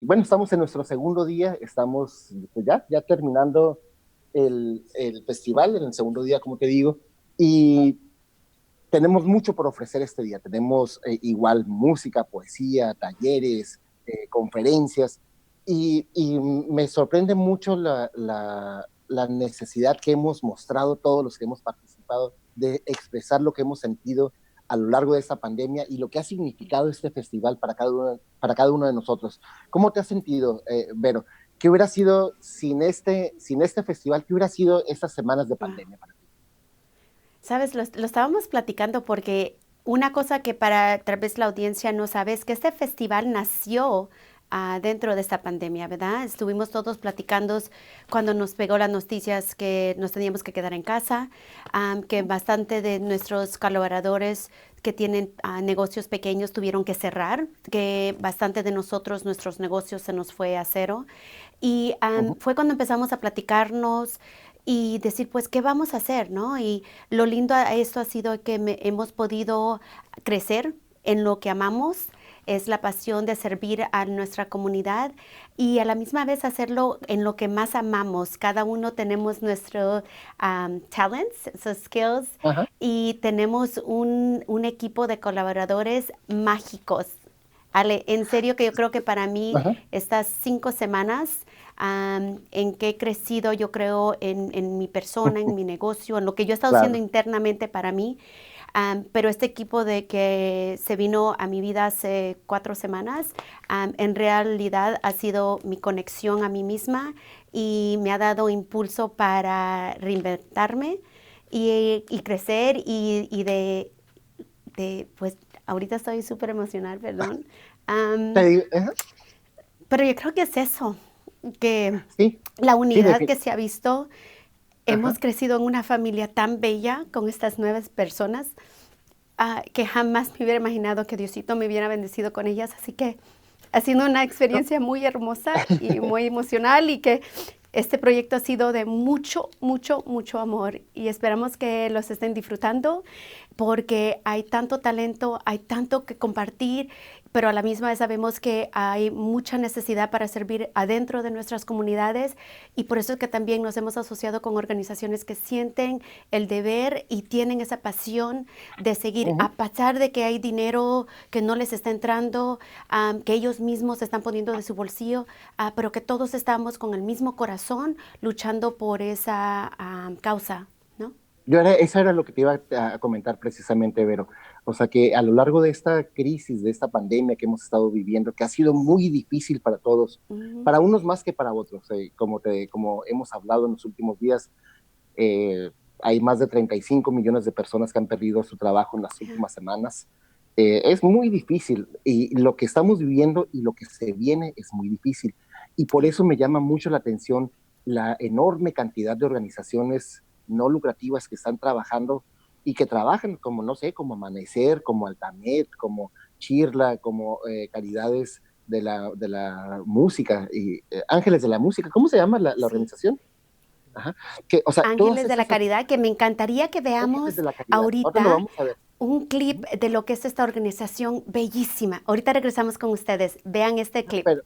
Bueno, estamos en nuestro segundo día, estamos pues ya terminando el festival, en el segundo día, como te digo, y tenemos mucho por ofrecer este día. Tenemos igual música, poesía, talleres, conferencias, y me sorprende mucho la necesidad que hemos mostrado todos los que hemos participado de expresar lo que hemos sentido a lo largo de esta pandemia y lo que ha significado este festival para cada uno de nosotros. ¿Cómo te has sentido, Vero? ¿Qué hubiera sido sin este festival? ¿Qué hubiera sido estas semanas de Wow. pandemia para ti? Sabes, lo estábamos platicando porque una cosa que para tal vez la audiencia no sabe es que este festival nació dentro de esta pandemia, ¿verdad? Estuvimos todos platicando cuando nos pegó las noticias que nos teníamos que quedar en casa, que bastante de nuestros colaboradores que tienen negocios pequeños tuvieron que cerrar, que bastante de nosotros, nuestros negocios se nos fue a cero. Y Ujú. fue cuando empezamos a platicarnos y decir, pues, ¿qué vamos a hacer, no? Y lo lindo a esto ha sido que hemos podido crecer en lo que amamos, es la pasión de servir a nuestra comunidad y a la misma vez hacerlo en lo que más amamos. Cada uno tenemos nuestros talents, sus skills, Ajá. y tenemos un equipo de colaboradores mágicos. Ale, en serio que yo creo que para mí Ajá. estas 5 semanas en que he crecido, yo creo, en mi persona, en mi negocio, en lo que yo he estado haciendo Claro. internamente para mí. Pero este equipo de que se vino a mi vida hace 4 semanas, en realidad ha sido mi conexión a mí misma y me ha dado impulso para reinventarme y crecer pues ahorita estoy súper emocional, perdón. Te Am, digo, ajá. pero yo creo que es eso, que Sí, la sí, unidad que se ha visto, hemos ajá. crecido en una familia tan bella con estas nuevas personas que jamás me hubiera imaginado que Diosito me hubiera bendecido con ellas. Así que ha sido una No. experiencia muy hermosa y muy emocional y que este proyecto ha sido de mucho, mucho, mucho amor y esperamos que los estén disfrutando porque hay tanto talento, hay tanto que compartir, pero a la misma vez sabemos que hay mucha necesidad para servir adentro de nuestras comunidades y por eso es que también nos hemos asociado con organizaciones que sienten el deber y tienen esa pasión de seguir, Ujú. a pesar de que hay dinero que no les está entrando, que ellos mismos están poniendo de su bolsillo, pero que todos estamos con el mismo corazón luchando por esa causa, ¿no? Eso era lo que te iba a comentar precisamente, Vero. O sea que a lo largo de esta crisis, de esta pandemia que hemos estado viviendo, que ha sido muy difícil para todos, Ujú, para unos más que para otros, como hemos hablado en los últimos días, hay más de 35 millones de personas que han perdido su trabajo en las yeah. últimas semanas. Es muy difícil y lo que estamos viviendo y lo que se viene es muy difícil. Y por eso me llama mucho la atención la enorme cantidad de organizaciones no lucrativas que están trabajando y que trabajan como, no sé, como Amanecer, como Altanet, como Chirla, como Caridades de la Música, y Ángeles de la Música. ¿Cómo se llama la Sí. organización? Ajá. Que, o sea, todas Ángeles de la estas Caridad, que me encantaría que Ángeles veamos de la Caridad. Ahora lo ahorita vamos a ver. un clip de lo que es esta organización bellísima. Ahorita regresamos con ustedes. Vean este clip. Pero,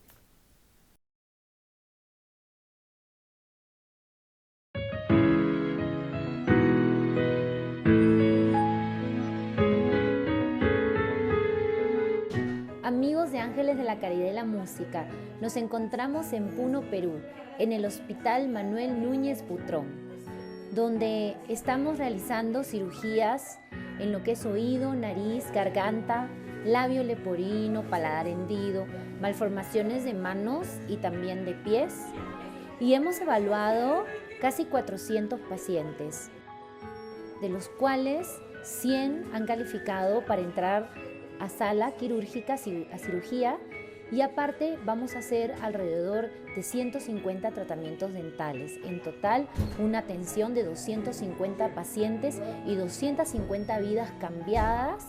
Amigos de Ángeles de la Caridad y la Música, nos encontramos en Puno, Perú, en el Hospital Manuel Núñez Butrón, donde estamos realizando cirugías en lo que es oído, nariz, garganta, labio leporino, paladar hendido, malformaciones de manos y también de pies. Y hemos evaluado casi 400 pacientes, de los cuales 100 han calificado para entrar a sala quirúrgica, a cirugía, Y aparte vamos a hacer alrededor de 150 tratamientos dentales. En total, una atención de 250 pacientes y 250 vidas cambiadas.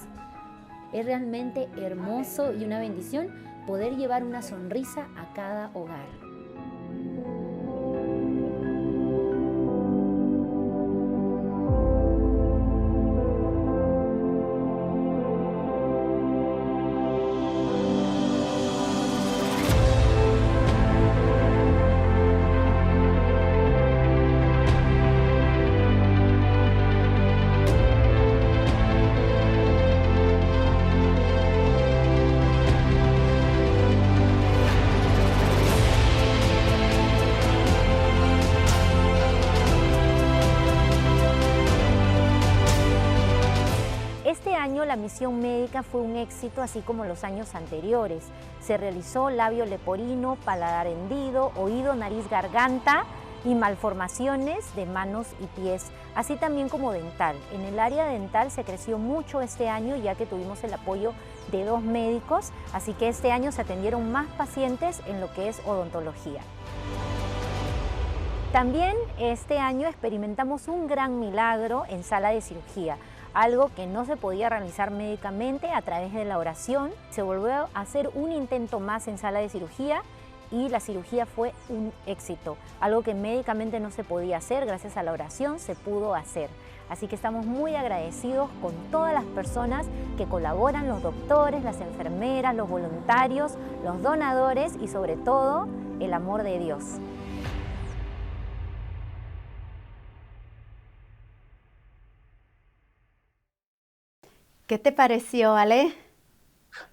Es realmente hermoso y una bendición poder llevar una sonrisa a cada hogar. Este año la misión médica fue un éxito, así como los años anteriores. Se realizó labio leporino, paladar hendido, oído, nariz, garganta y malformaciones de manos y pies, así también como dental. En el área dental se creció mucho este año, ya que tuvimos el apoyo de 2 médicos, así que este año se atendieron más pacientes en lo que es odontología. También este año experimentamos un gran milagro en sala de cirugía, algo que no se podía realizar médicamente a través de la oración. Se volvió a hacer un intento más en sala de cirugía y la cirugía fue un éxito. Algo que médicamente no se podía hacer, gracias a la oración se pudo hacer. Así que estamos muy agradecidos con todas las personas que colaboran, los doctores, las enfermeras, los voluntarios, los donadores y sobre todo el amor de Dios. ¿Qué te pareció, Ale?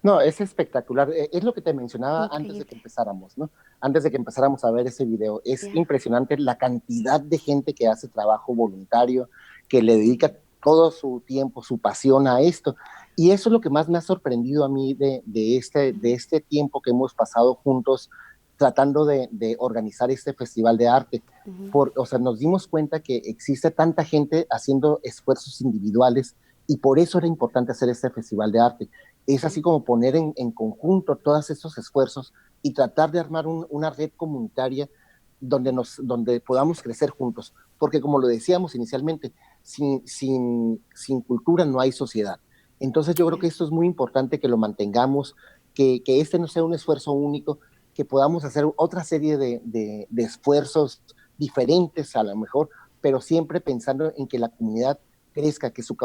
No, es espectacular. Es lo que te mencionaba antes de Increíble. que empezáramos, ¿no? Antes de que empezáramos a ver ese video. Es Yeah. impresionante la cantidad de gente que hace trabajo voluntario, que le dedica todo su tiempo, su pasión a esto. Y eso es lo que más me ha sorprendido a mí de este tiempo que hemos pasado juntos tratando de organizar este festival de arte. O sea, nos dimos cuenta que existe tanta gente haciendo esfuerzos individuales y por eso era importante hacer este festival de arte. Es así como poner en conjunto todos estos esfuerzos y tratar de armar una red comunitaria donde podamos crecer juntos. Porque como lo decíamos inicialmente, sin cultura no hay sociedad. Entonces yo creo que esto es muy importante que lo mantengamos, que este no sea un esfuerzo único, que podamos hacer otra serie de esfuerzos diferentes a lo mejor, pero siempre pensando en que la comunidad crezca, que su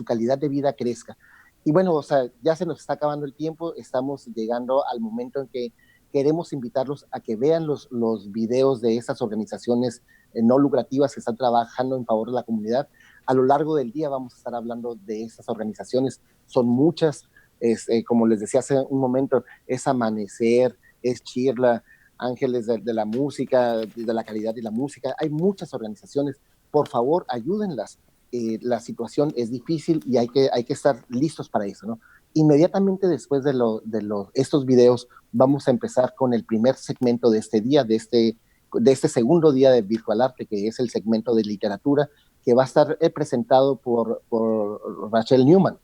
calidad de vida crezca. Y bueno, o sea, ya se nos está acabando el tiempo, estamos llegando al momento en que queremos invitarlos a que vean los videos de esas organizaciones no lucrativas que están trabajando en favor de la comunidad. A lo largo del día vamos a estar hablando de esas organizaciones, son muchas, como les decía hace un momento, es Amanecer, es Chirla, Ángeles de la Música, de la Calidad de la Música, hay muchas organizaciones, por favor, ayúdenlas. La situación es difícil y hay que estar listos para eso, ¿no? Inmediatamente después de estos videos vamos a empezar con el primer segmento de este día, de este segundo día de Virtual Arte, que es el segmento de literatura, que va a estar presentado por Rochelle Newman,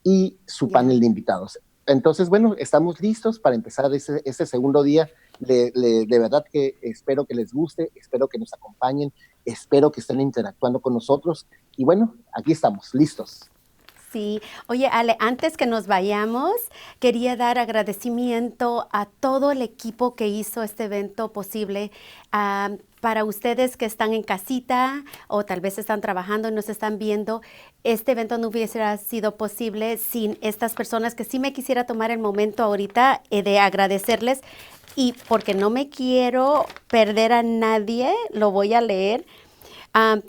y su panel de invitados. Entonces, bueno, estamos listos para empezar ese segundo día. De verdad que espero que les guste, espero que nos acompañen, espero que estén interactuando con nosotros. Y bueno, aquí estamos, listos. Sí. Oye, Ale, antes que nos vayamos, quería dar agradecimiento a todo el equipo que hizo este evento posible. Para ustedes que están en casita o tal vez están trabajando y nos están viendo, este evento no hubiese sido posible sin estas personas, que sí me quisiera tomar el momento ahorita de agradecerles. Y porque no me quiero perder a nadie, lo voy a leer.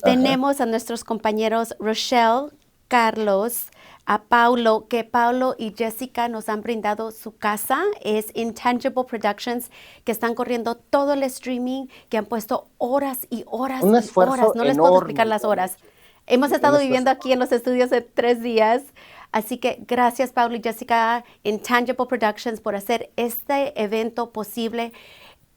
Tenemos a nuestros compañeros Rochelle, Carlos, a Paulo, que Paulo y Jessica nos han brindado su casa, es Intangible Productions, que están corriendo todo el streaming, que han puesto horas y horas Un y esfuerzo horas, no les enorme, puedo explicar las horas. Hemos estado viviendo aquí en los estudios de 3 días, así que gracias Paulo y Jessica, Intangible Productions, por hacer este evento posible.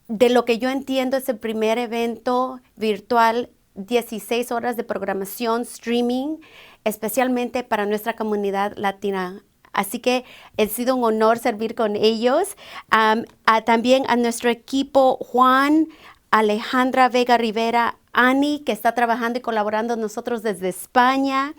De lo que yo entiendo, es el primer evento virtual, 16 horas de programación, streaming, especialmente para nuestra comunidad latina. Así que ha sido un honor servir con ellos. También a nuestro equipo, Juan, Alejandra Vega Rivera, Ani, que está trabajando y colaborando con nosotros desde España,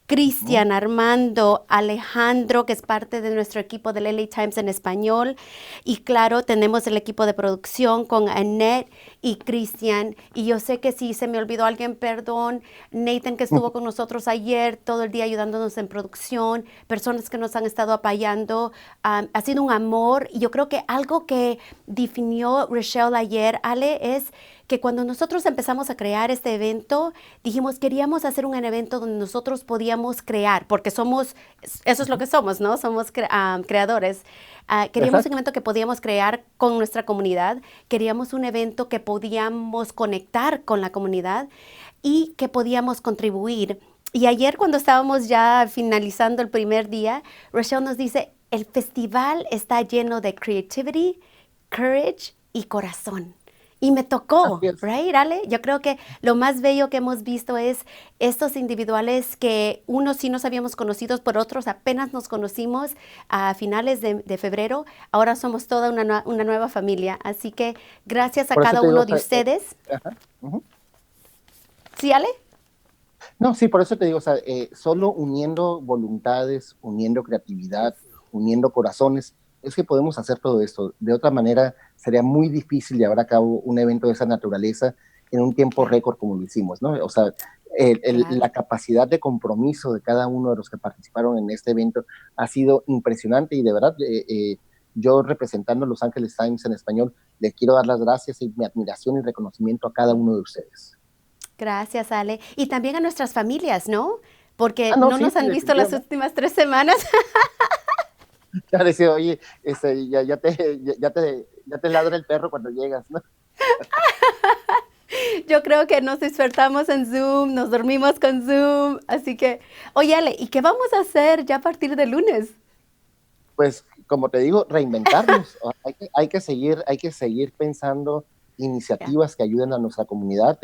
Cristian, Armando, Alejandro, que es parte de nuestro equipo del LA Times en español. Y claro, tenemos el equipo de producción con Annette y Cristian. Y yo sé que si se me olvidó alguien, perdón. Nathan, que estuvo con nosotros ayer, todo el día ayudándonos en producción, personas que nos han estado apoyando. Ha sido un amor. Y yo creo que algo que definió Rochelle ayer, Ale, es que cuando nosotros empezamos a crear este evento, dijimos, queríamos hacer un evento donde nosotros podíamos crear, porque eso es lo que somos, ¿no? Somos creadores. Queríamos un evento que podíamos crear con nuestra comunidad, queríamos un evento que podíamos conectar con la comunidad y que podíamos contribuir. Y ayer cuando estábamos ya finalizando el primer día, Rochelle nos dice, el festival está lleno de creativity, courage y corazón. Y me tocó, right, Ale? Yo creo que lo más bello que hemos visto es estos individuales que unos sí nos habíamos conocido, por otros apenas nos conocimos a finales de febrero. Ahora somos toda una nueva familia. Así que gracias a cada uno de ustedes. ¿Sí, Ale? No, sí, por eso te digo, o sea, solo uniendo voluntades, uniendo creatividad, uniendo corazones, es que podemos hacer todo esto. De otra manera, sería muy difícil llevar a cabo un evento de esa naturaleza en un tiempo récord como lo hicimos, ¿no? O sea, la capacidad de compromiso de cada uno de los que participaron en este evento ha sido impresionante y de verdad, yo representando Los Angeles Times en español, les quiero dar las gracias y mi admiración y reconocimiento a cada uno de ustedes. Gracias, Ale. Y también a nuestras familias, ¿no? Porque No, no sí, nos han visto las últimas 3 semanas. Ya decía, oye, ya te ladra el perro cuando llegas, ¿no? Yo creo que nos despertamos en Zoom, nos dormimos con Zoom, así que, oye, Ale, ¿y qué vamos a hacer ya a partir de lunes? Pues, como te digo, reinventarnos. Hay que seguir pensando iniciativas que ayuden a nuestra comunidad.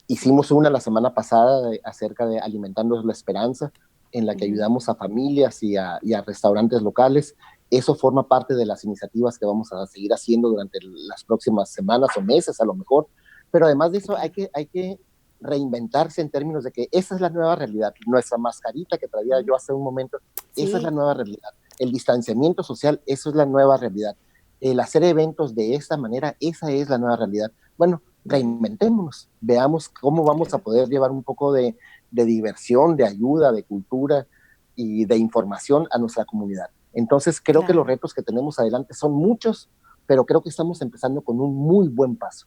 Hicimos una la semana pasada acerca de Alimentando la Esperanza, en la que ayudamos a familias y a restaurantes locales. Eso forma parte de las iniciativas que vamos a seguir haciendo durante las próximas semanas o meses, a lo mejor. Pero además de eso, hay que reinventarse en términos de que esa es la nueva realidad. Nuestra mascarita que traía yo hace un momento, esa es la nueva realidad. El distanciamiento social, eso es la nueva realidad. El hacer eventos de esta manera, esa es la nueva realidad. Bueno, reinventémonos, veamos cómo vamos a poder llevar un poco de diversión, de ayuda, de cultura y de información a nuestra comunidad. Entonces, creo que los retos que tenemos adelante son muchos, pero creo que estamos empezando con un muy buen paso.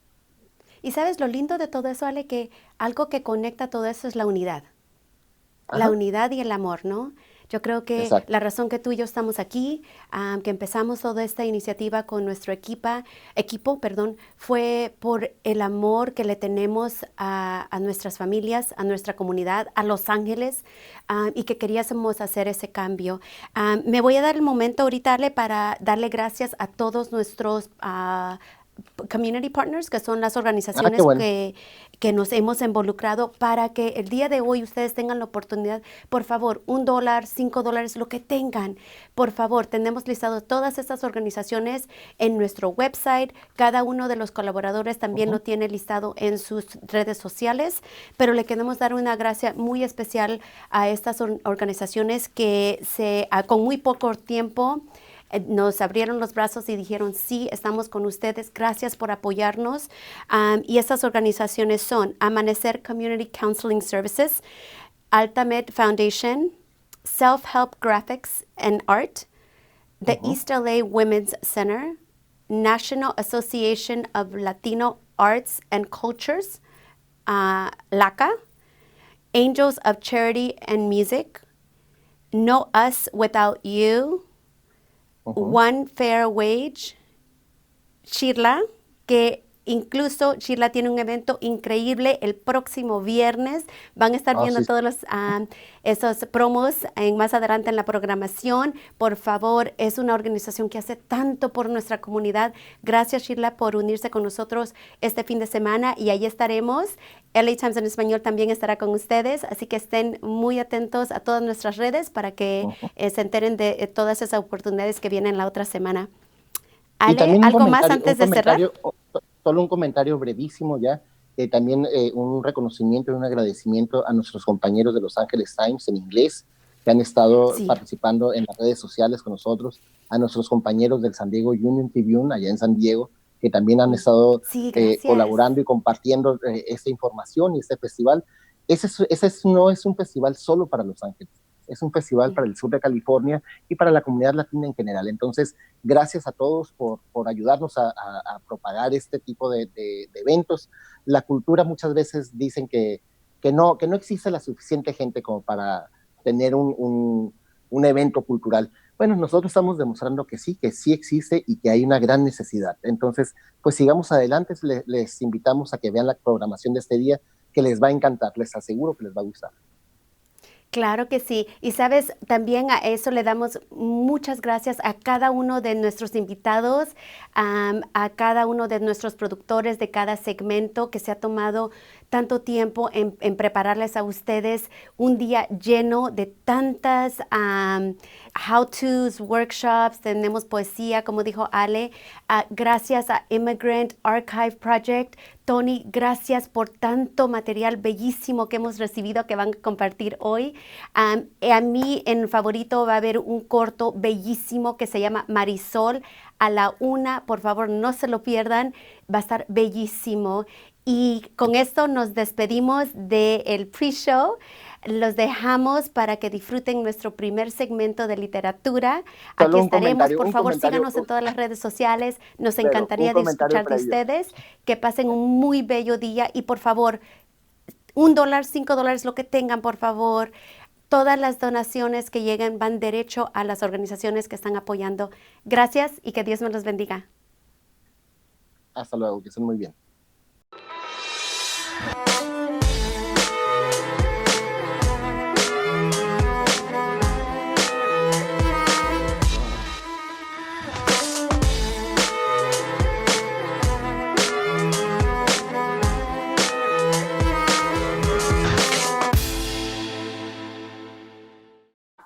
Y sabes, lo lindo de todo eso, Ale, que algo que conecta todo eso es la unidad. Ajá. La unidad y el amor, ¿no? Yo creo que Exacto. la razón que tú y yo estamos aquí, que empezamos toda esta iniciativa con nuestro equipo, fue por el amor que le tenemos a nuestras familias, a nuestra comunidad, a Los Ángeles, y que queríamos hacer ese cambio. Me voy a dar el momento ahorita, Ale, para darle gracias a todos nuestros community partners, que son las organizaciones que nos hemos involucrado para que el día de hoy ustedes tengan la oportunidad, por favor, $1, $5, lo que tengan, por favor, tenemos listado todas estas organizaciones en nuestro website, cada uno de los colaboradores también lo tiene listado en sus redes sociales, pero le queremos dar una gracia muy especial a estas organizaciones que con muy poco tiempo nos abrieron los brazos y dijeron, sí, estamos con ustedes, gracias por apoyarnos. Y estas organizaciones son Amanecer Community Counseling Services, Altamed Foundation, Self-Help Graphics and Art, the East LA Women's Center, National Association of Latino Arts and Cultures, LACA, Angels of Charity and Music, No Us Without You, One Fair Wage, Shirla, que Incluso Sheila tiene un evento increíble el próximo viernes. Van a estar viendo Sí. todos esos promos más adelante en la programación. Por favor, es una organización que hace tanto por nuestra comunidad. Gracias, Sheila, por unirse con nosotros este fin de semana y ahí estaremos. LA Times en español también estará con ustedes, así que estén muy atentos a todas nuestras redes para que se enteren de todas esas oportunidades que vienen la otra semana. Y Ale, también ¿algo más antes de cerrar? Solo un comentario brevísimo ya. También un reconocimiento y un agradecimiento a nuestros compañeros de Los Angeles Times en inglés que han estado Sí. participando en las redes sociales con nosotros, a nuestros compañeros del San Diego Union Tribune allá en San Diego, que también han estado Sí, gracias. colaborando y compartiendo esta información y este festival. No es un festival solo para Los Ángeles, es un festival para el sur de California y para la comunidad latina en general. Entonces, gracias a todos por ayudarnos a propagar este tipo de eventos. La cultura muchas veces dicen que no existe la suficiente gente como para tener un evento cultural. Bueno, nosotros estamos demostrando que sí existe y que hay una gran necesidad. Entonces, pues sigamos adelante, les invitamos a que vean la programación de este día, que les va a encantar, les aseguro que les va a gustar. Claro que sí. Y sabes, también a eso le damos muchas gracias a cada uno de nuestros invitados, a cada uno de nuestros productores de cada segmento que se ha tomado tanto tiempo en prepararles a ustedes un día lleno de tantas how-tos, workshops, tenemos poesía, como dijo Ale, gracias a Immigrant Archive Project. Tony, gracias por tanto material bellísimo que hemos recibido que van a compartir hoy. A mí en favorito va a haber un corto bellísimo que se llama Marisol a la 1. Por favor, no se lo pierdan. Va a estar bellísimo. Y con esto nos despedimos del pre-show. Los dejamos para que disfruten nuestro primer segmento de literatura. Aquí estaremos, por favor, síganos en todas las redes sociales. Nos encantaría escuchar de ustedes. Que pasen un muy bello día y por favor, $1, $5, lo que tengan, por favor. Todas las donaciones que lleguen van derecho a las organizaciones que están apoyando. Gracias y que Dios me los bendiga. Hasta luego, que estén muy bien.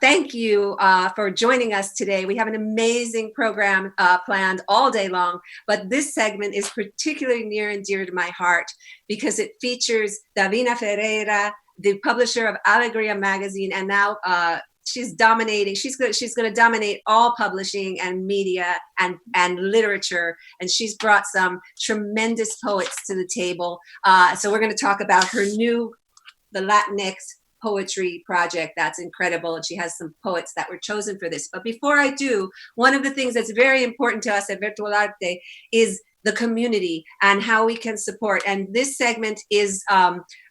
Thank you for joining us today. We have an amazing program planned all day long, but this segment is particularly near and dear to my heart because it features Davina Ferreira, the publisher of Alegria magazine, and now she's dominating. She's going to dominate all publishing and media and literature, and she's brought some tremendous poets to the table. So we're going to talk about her new, the Latinx poetry project. That's incredible. And she has some poets that were chosen for this. But before I do, one of the things that's very important to us at Virtual Arte is the community and how we can support. And this segment is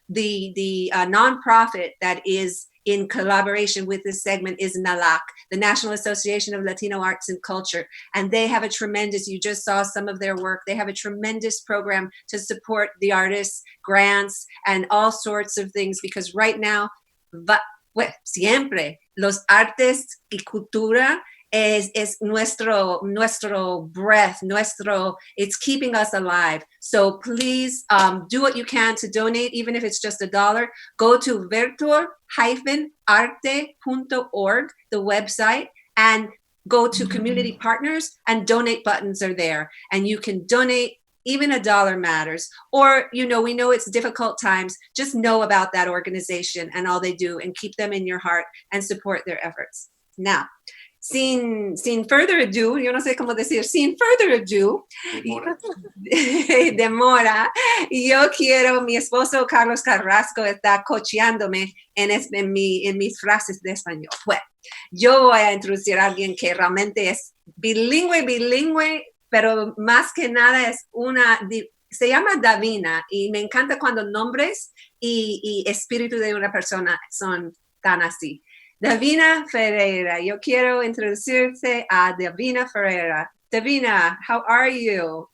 the nonprofit that is in collaboration with this segment is NALAC, the National Association of Latino Arts and Culture. And they have a tremendous, you just saw some of their work, they have a tremendous program to support the artists, grants, and all sorts of things, because right now, siempre, los artes y cultura es nuestro breath, it's keeping us alive. So please do what you can to donate, even if it's just $1. Go to virtual-arte.org, the website, and go to community partners, and donate buttons are there. And you can donate, even $1 matters. Or, we know it's difficult times, just know about that organization and all they do and keep them in your heart and support their efforts. Now, sin further ado, yo no sé cómo decir, sin further ado, demora, yo quiero, mi esposo Carlos Carrasco está cocheándome en mis frases de español. Bueno, yo voy a introducir a alguien que realmente es bilingüe, pero más que nada se llama Davina, y me encanta cuando nombres y espíritu de una persona son tan así. Davina Ferreira, yo quiero introducirte a Davina Ferreira. Davina, how are you?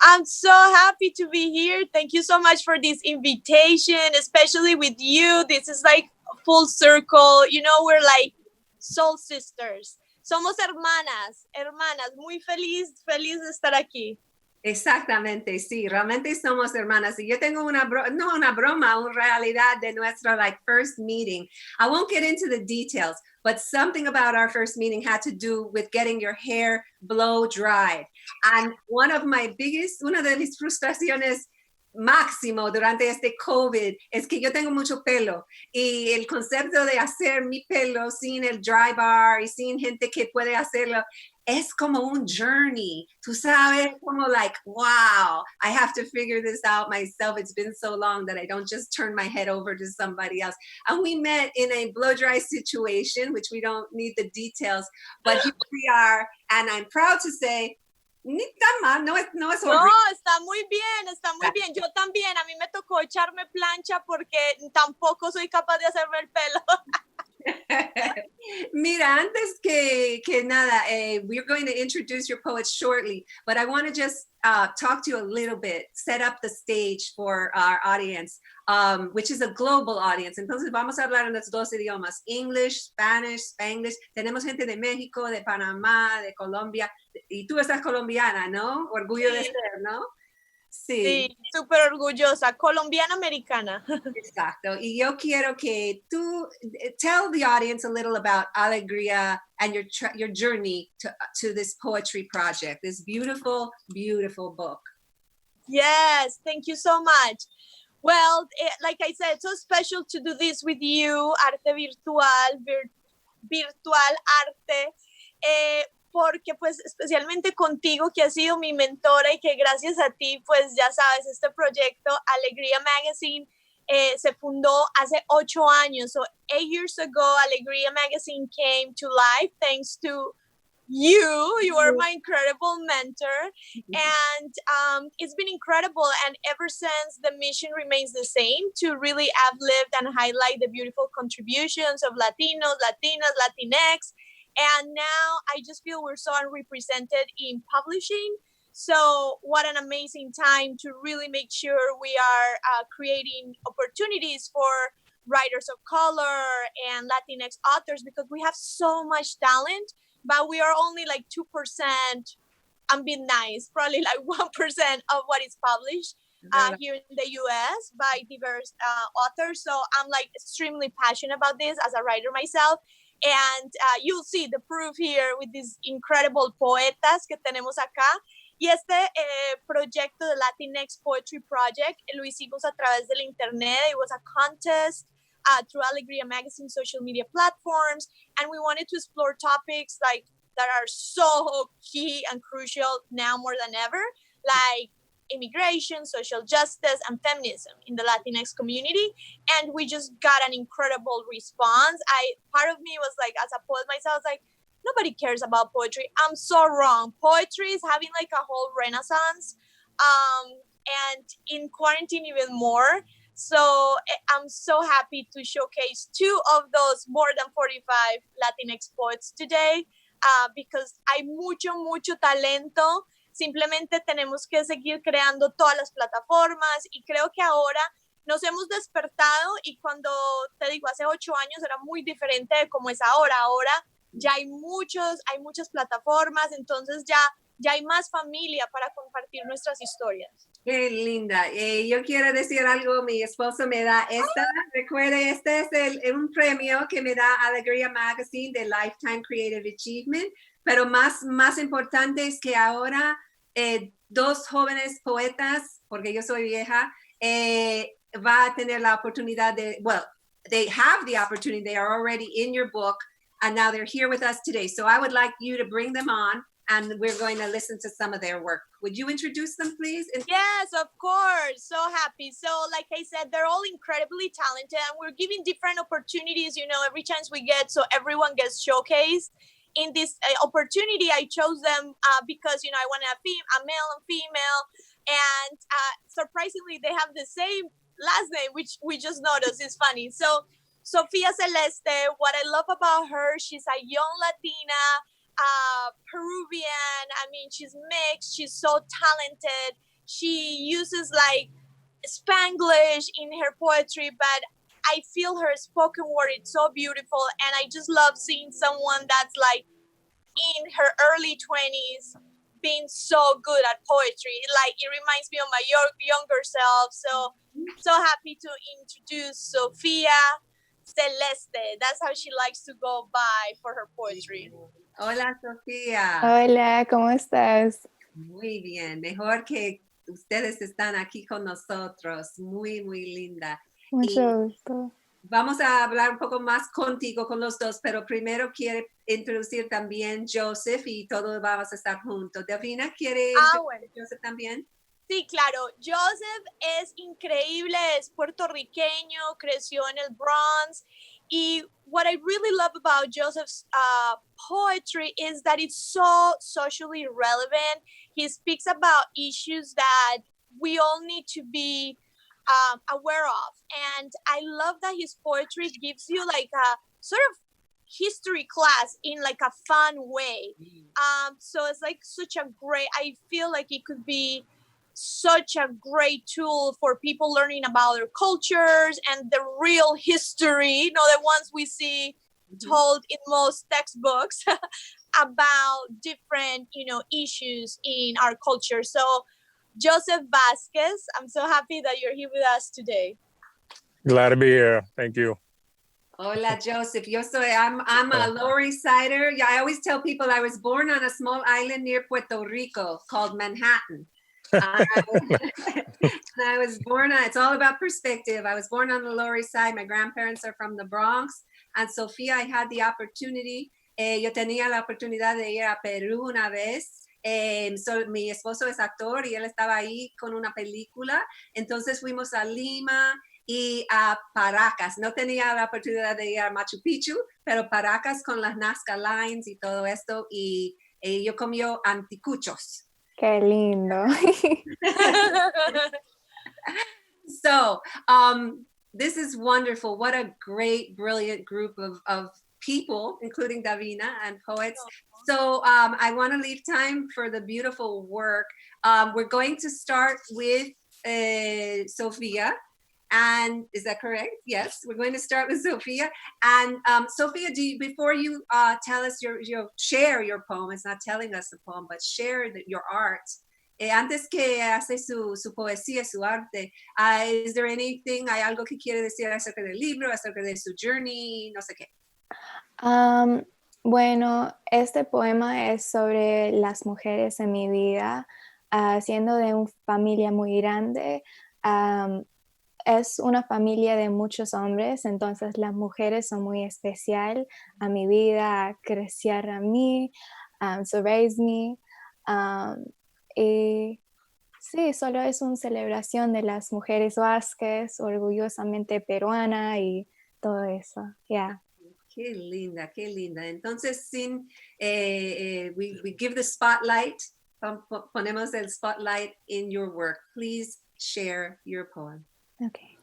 I'm so happy to be here. Thank you so much for this invitation, especially with you. This is like full circle. You know, we're like soul sisters. Somos hermanas, hermanas. Muy feliz de estar aquí. Exactamente, sí, realmente somos hermanas. Y yo tengo una broma, una realidad de nuestro like first meeting. I won't get into the details, but something about our first meeting had to do with getting your hair blow dried. And una de mis frustraciones máximo durante este COVID es que yo tengo mucho pelo y el concepto de hacer mi pelo sin el dry bar y sin gente que puede hacerlo es como un journey, tú sabes, como like, wow, I have to figure this out myself. It's been so long that I don't just turn my head over to somebody else. And we met in a blow dry situation, which we don't need the details, but here we are. And I'm proud to say, ni tan mal, no es horrible. No, está muy bien, está muy bien. Yo también, a mí me tocó echarme plancha porque tampoco soy capaz de hacerme el pelo. Mira, antes que nada, we're going to introduce your poets shortly, but I want to just talk to you a little bit, set up the stage for our audience, which is a global audience. Entonces vamos a hablar en los dos idiomas, English, Spanish, Spanglish. Tenemos gente de México, de Panamá, de Colombia, y tú estás colombiana, ¿no? Orgullo de ser, ¿no? Sí, súper orgullosa, colombiana-americana. Exacto. Y yo quiero que tú tell the audience a little about Alegría and your journey to this poetry project, this beautiful, beautiful book. Yes, thank you so much. Well, like I said, it's so special to do this with you, Arte Virtual, virtual arte. Porque pues especialmente contigo que has sido mi mentora y que gracias a ti pues ya sabes, este proyecto Alegría Magazine se fundó hace 8 años. So 8 years ago, Alegría Magazine came to life thanks to you. You are my incredible mentor. And it's been incredible. And ever since, the mission remains the same, to really uplift and highlight the beautiful contributions of Latinos, Latinas, Latinx. And now I just feel we're so unrepresented in publishing. So what an amazing time to really make sure we are creating opportunities for writers of color and Latinx authors, because we have so much talent, but we are only like 2%, I'm being nice, probably like 1% of what is published here in the US by diverse authors. So I'm like extremely passionate about this as a writer myself. And you'll see the proof here with these incredible poetas que tenemos acá. Y este proyecto de Latinx Poetry Project lo hicimos a través del internet. It was a contest through Alegría Magazine social media platforms. And we wanted to explore topics like that are so key and crucial now more than ever, like immigration, social justice, and feminism in the Latinx community. And we just got an incredible response. Part of me was like, as a poet myself, like, nobody cares about poetry. I'm so wrong. Poetry is having like a whole renaissance, and in quarantine even more. So I'm so happy to showcase 2 of those more than 45 Latinx poets today, because hay mucho talento. Simplemente tenemos que seguir creando todas las plataformas, y creo que ahora nos hemos despertado, y cuando te digo, hace 8 años era muy diferente de como es ahora. Ahora ya hay muchas plataformas, entonces ya hay más familia para compartir nuestras historias. Qué linda. Yo quiero decir algo, mi esposo me da recuerde, este es un premio que me da Alegría Magazine de Lifetime Creative Achievement, pero más importante es que ahora 2 jóvenes poetas, porque yo soy vieja, va a tener la oportunidad they have the opportunity, they are already in your book, and now they're here with us today. So I would like you to bring them on, and we're going to listen to some of their work. Would you introduce them, please? Yes, of course. So happy. So like I said, they're all incredibly talented, and we're giving different opportunities, every chance we get, so everyone gets showcased. In this opportunity, I chose them because, I wanted a male and female, and surprisingly, they have the same last name, which we just noticed is funny. So Sofia Celeste, what I love about her, she's a young Latina, Peruvian. I mean, she's mixed, she's so talented. she uses like Spanglish in her poetry, but I feel her spoken word, it's so beautiful, and I just love seeing someone that's like in her early 20s being so good at poetry. Like, it reminds me of my younger self. So happy to introduce Sofia Celeste. That's how she likes to go by for her poetry. Hola, Sofía. Hola, ¿cómo estás? Muy bien, mejor que ustedes están aquí con nosotros. Muy, muy linda. Mucho gusto. Vamos a hablar un poco más contigo, con los dos, pero primero quiere introducir también Joseph y todos vamos a estar juntos. Davina, ¿quiere introducir Joseph también? Sí, claro. Joseph es increíble, es puertorriqueño, creció en el Bronx. Y what I really love about Joseph's poetry is that it's so socially relevant. He speaks about issues that we all need to be aware of. And I love that his poetry gives you like a sort of history class in like a fun way. So it's like such a great, I feel like it could be such a great tool for people learning about their cultures and the real history, you know, the ones we see told in most textbooks about different, you know, issues in our culture. So Joseph Vásquez, I'm so happy that you're here with us today. Glad to be here. Thank you. Hola, Joseph. I'm a Lower East Sider. Yeah, I always tell people I was born on a small island near Puerto Rico called Manhattan. I was born on, it's all about perspective. I was born on the Lower East Side. My grandparents are from the Bronx. And Sofía, I had the opportunity, yo tenía la oportunidad de ir a Perú una vez. Mi esposo es actor y él estaba ahí con una película. Entonces fuimos a Lima y a Paracas. No tenía la oportunidad de ir a Machu Picchu, pero Paracas con las Nazca Lines y todo esto. Y yo comió anticuchos. Qué lindo. So, this is wonderful. What a great, brilliant group of people, including Davina and poets. So I want to leave time for the beautiful work. We're going to start with Sofia. And is that correct? Yes, we're going to start with Sofia. And Sofia, before you tell us share your poem, it's not telling us the poem, but share your art. Antes que hace su poesía, su arte, is there anything, hay algo que quiere decir acerca del libro, acerca de su journey, no sé qué? Bueno, este poema es sobre las mujeres en mi vida, siendo de una familia muy grande. Es una familia de muchos hombres, entonces las mujeres son muy especial a mi vida, crecer a mí, to raise me. Y sí, solo es una celebración de las mujeres Vásquez, orgullosamente peruana y todo eso. Yeah. Qué linda, qué linda. Entonces, we give the spotlight, ponemos el spotlight in your work. Please share your poem. Okay.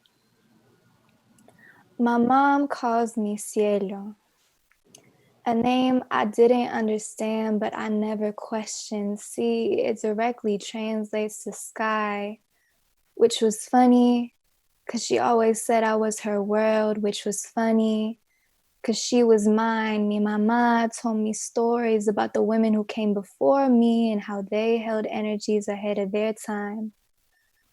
My mom calls me Cielo, a name I didn't understand, but I never questioned. See, it directly translates to sky, which was funny, because she always said I was her world, which was funny, because she was mine. Mi mamá told me stories about the women who came before me and how they held energies ahead of their time.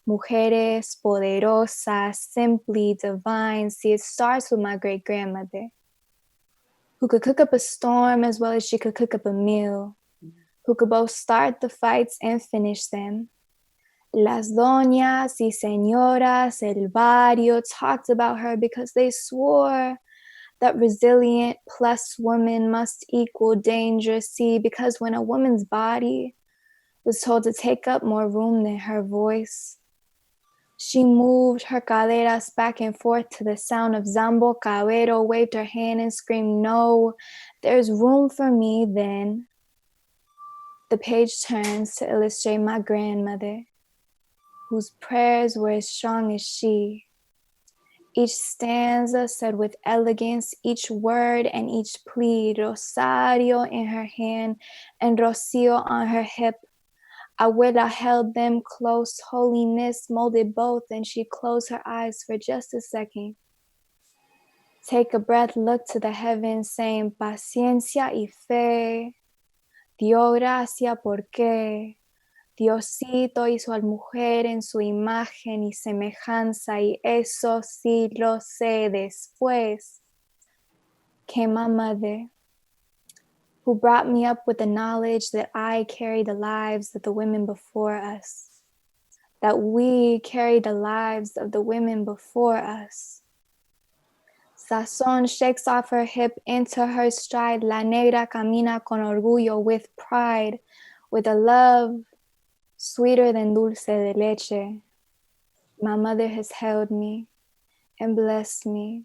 Mujeres poderosas, simply divine. See, it starts with my great-grandmother, who could cook up a storm as well as she could cook up a meal, who could both start the fights and finish them. Las doñas y señoras del barrio talked about her because they swore that resilient plus woman must equal dangerous. See, because when a woman's body was told to take up more room than her voice, she moved her caderas back and forth to the sound of Zambo Cabero, waved her hand and screamed, "No, there's room for me then." The page turns to illustrate my grandmother, whose prayers were as strong as she. Each stanza said with elegance, each word and each plea, rosario in her hand and rocio on her hip. Abuela held them close, holiness molded both, and she closed her eyes for just a second. Take a breath, look to the heavens, saying, paciencia y fe. Dio gracia porque Diosito hizo a la mujer en su imagen y semejanza, y eso sí lo sé después. Que my mother, who brought me up with the knowledge that I carry the lives of the women before us, that we carry the lives of the women before us. Sazón shakes off her hip into her stride. La negra camina con orgullo, with pride, with a love sweeter than dulce de leche. My mother has held me and blessed me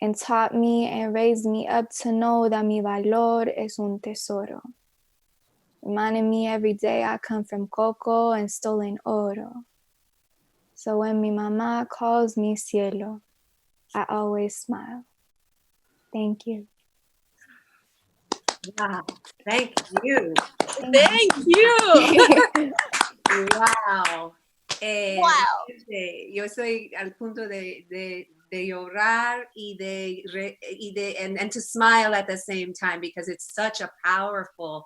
and taught me and raised me up to know that mi valor es un tesoro. Reminding me every day I come from coco and stolen oro. So when mi mamá calls me cielo, I always smile. Thank you. Wow. Thank you. Thank you. Wow. Wow. Yo estoy al punto de llorar and to smile at the same time, because it's such a powerful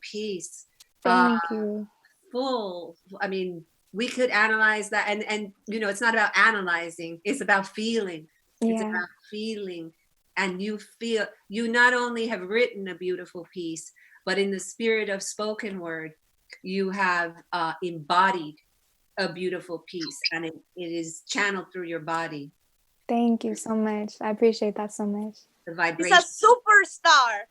piece. Thank you. Full. I mean, we could analyze that, and it's not about analyzing, it's about feeling. It's about feeling. And you not only have written a beautiful piece, but in the spirit of spoken word, you have embodied a beautiful piece, and it is channeled through your body. Thank you so much. I appreciate that so much. The vibration. He's a superstar.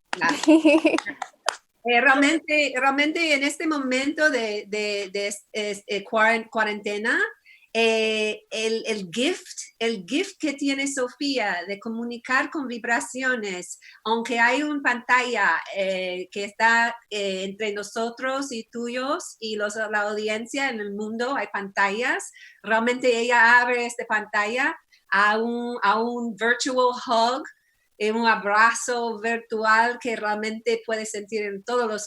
Realmente en este momento de cuarentena, el gift que tiene Sofía de comunicar con vibraciones, aunque hay una pantalla que está entre nosotros y tuyos y la audiencia en el mundo, hay pantallas, realmente ella abre esta pantalla a un virtual hug, un abrazo virtual que realmente puedes sentir en todas las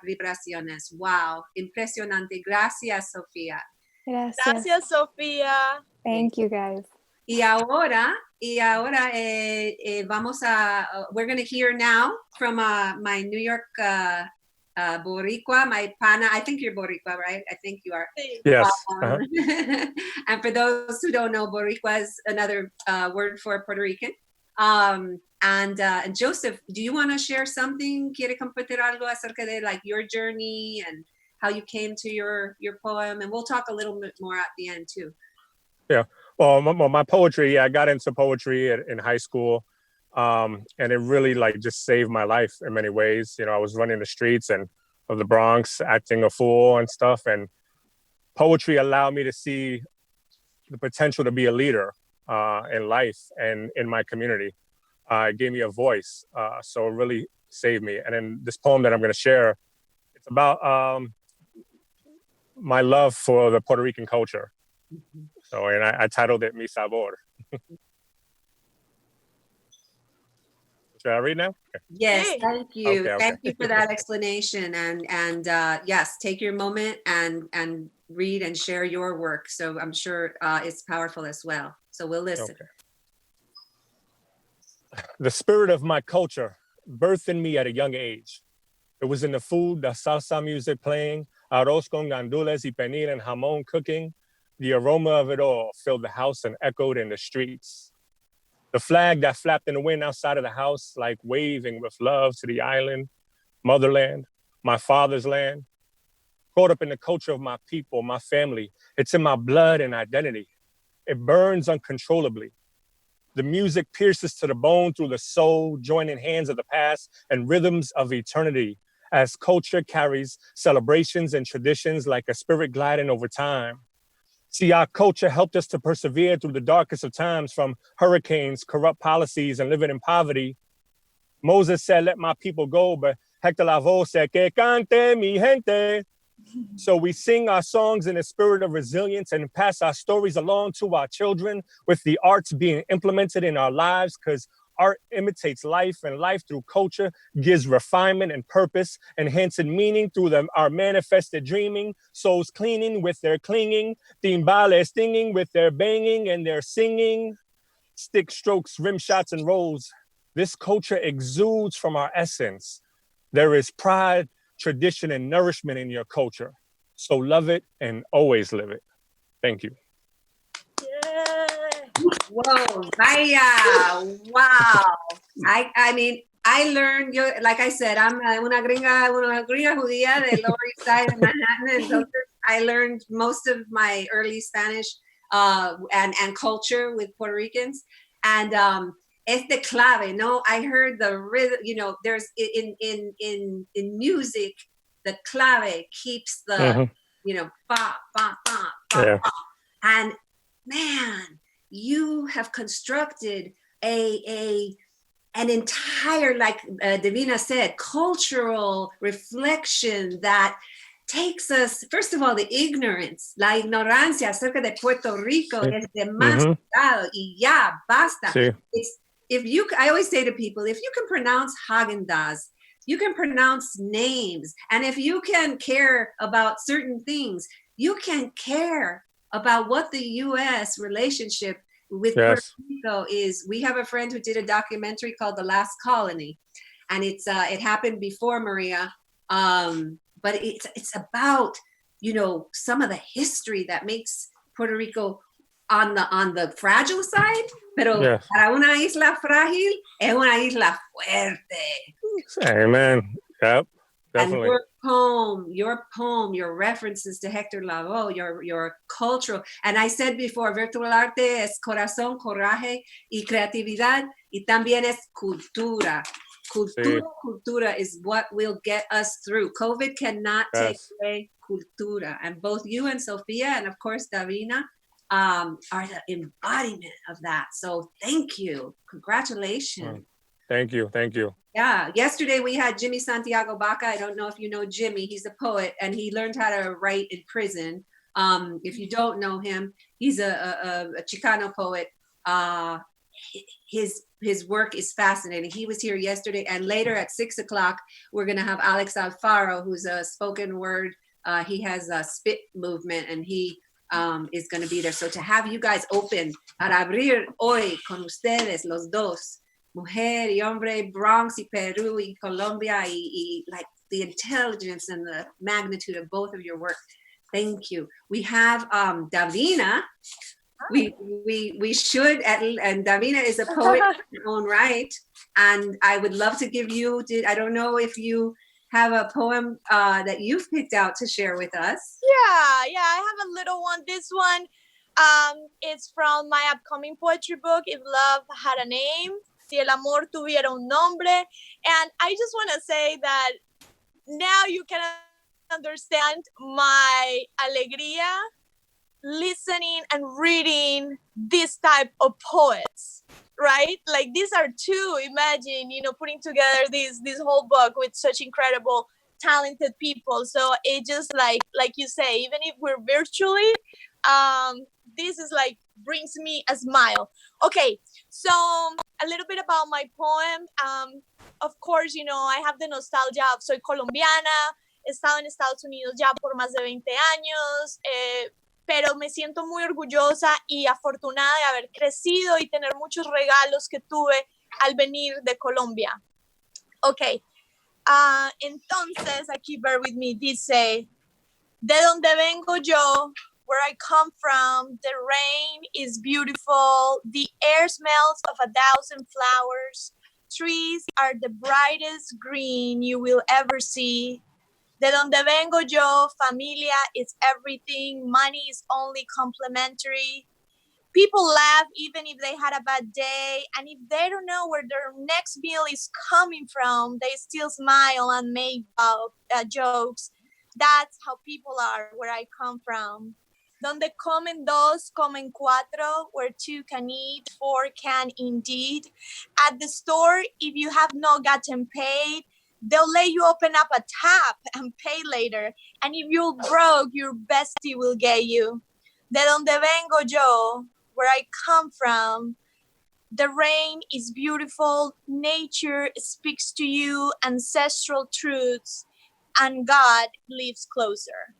vibraciones. Wow, impresionante. Gracias, Sofía. Gracias, Sofía. Thank you, guys. Y ahora vamos we're going to hear now from my New York Boricua, my pana. I think you're Boricua, right? I think you are. Yes. And for those who don't know, Boricua is another word for Puerto Rican. And Joseph, do you want to share something? ¿Quiere compartir algo acerca de your journey and how you came to your poem? And we'll talk a little bit more at the end too. Yeah. Well, my poetry, I got into poetry in high school. And it really just saved my life in many ways. I was running the streets of the Bronx, acting a fool and stuff. And poetry allowed me to see the potential to be a leader in life and in my community. It gave me a voice. So it really saved me. And then this poem that I'm going to share, it's about my love for the Puerto Rican culture. Mm-hmm. So, and I titled it Mi Sabor. Should I read now? Okay. Yes, thank you. Okay. Thank you for that explanation. And yes, take your moment and read and share your work. So I'm sure it's powerful as well. So we'll listen. Okay. The spirit of my culture birthed in me at a young age. It was in the food, the salsa music playing, arroz con gandules y pernil and jamón cooking. The aroma of it all filled the house and echoed in the streets. The flag that flapped in the wind outside of the house, like waving with love to the island, motherland, my father's land. Caught up in the culture of my people, my family. It's in my blood and identity. It burns uncontrollably. The music pierces to the bone through the soul, joining hands of the past and rhythms of eternity, as culture carries celebrations and traditions like a spirit gliding over time. See, our culture helped us to persevere through the darkest of times, from hurricanes, corrupt policies, and living in poverty. Moses said, let my people go, but Hector Lavoe said, que cante mi gente. So we sing our songs in a spirit of resilience and pass our stories along to our children, with the arts being implemented in our lives, because Art imitates life, and life through culture gives refinement and purpose, enhancing meaning through our manifested dreaming, souls cleaning with their clinging, timbales stinging with their banging and their singing, stick strokes, rim shots, and rolls. This culture exudes from our essence. There is pride, tradition, and nourishment in your culture. So love it and always live it. Thank you. Whoa, vaya, wow. I mean, I learned, like I said, I'm una gringa judía de Lower East Side of Manhattan, and so I learned most of my early Spanish and culture with Puerto Ricans. And este clave, no, I heard the rhythm, there's in music, the clave keeps the, ba, ba, ba, ba, Yeah. ba. And man, you have constructed an entire, like Davina said, cultural reflection that takes us, first of all, the ignorance, la ignorancia acerca de Puerto Rico es demasiado y ya, basta. Sí. I always say to people, if you can pronounce Haagen-Dazs, you can pronounce names, and if you can care about certain things, you can care about what the U.S. relationship with Puerto Rico is. We have a friend who did a documentary called The Last Colony, and it happened before Maria, but it's about some of the history that makes Puerto Rico on the fragile side, pero para una isla frágil es una isla fuerte. Amen. Yep. Definitely. And your poem, your references to Hector Lavoe, your cultural, and I said before, virtual arte es corazón, coraje y creatividad, y también es cultura. Cultura is what will get us through. COVID cannot take away cultura. And both you and Sofia, and of course Davina, are the embodiment of that. So thank you. Congratulations. Thank you. Yeah, yesterday we had Jimmy Santiago Bacca. I don't know if you know Jimmy. He's a poet, and he learned how to write in prison. If you don't know him, he's a Chicano poet. His work is fascinating. He was here yesterday, and later at 6:00, we're going to have Alex Alfaro, who's a spoken word. He has a spit movement, and he is going to be there. So to have you guys open, para abrir hoy con ustedes los dos, mujer y hombre, Bronx y Peru y Colombia, y like the intelligence and the magnitude of both of your work. Thank you. We have Davina. We should, and Davina is a poet in her own right, and I would love to give you, I don't know if you have a poem that you've picked out to share with us. Yeah, I have a little one. This one, it's from my upcoming poetry book, If Love Had a Name. Si el amor tuviera un nombre. And I just want to say that now you can understand my alegría listening and reading this type of poets, right? Like these are two, imagine, putting together this whole book with such incredible, talented people. So it just like you say, even if we're virtually, this is like brings me a smile. Okay, so a little bit about my poem. Of course, I have the nostalgia of soy colombiana, he estado en Estados Unidos ya por más de 20 años, pero me siento muy orgullosa y afortunada de haber crecido y tener muchos regalos que tuve al venir de Colombia. Okay, entonces, aquí bear with me, dice, de donde vengo yo, where I come from, the rain is beautiful, the air smells of 1,000 flowers, trees are the brightest green you will ever see. De donde vengo yo, familia is everything, money is only complimentary. People laugh even if they had a bad day, and if they don't know where their next meal is coming from, they still smile and make jokes. That's how people are where I come from. Donde comen dos, comen cuatro, where two can eat, four can indeed. At the store, if you have not gotten paid, they'll let you open up a tab and pay later. And if you're broke, your bestie will get you. De donde vengo yo, where I come from, The rain is beautiful, nature speaks to you, ancestral truths, and God lives closer.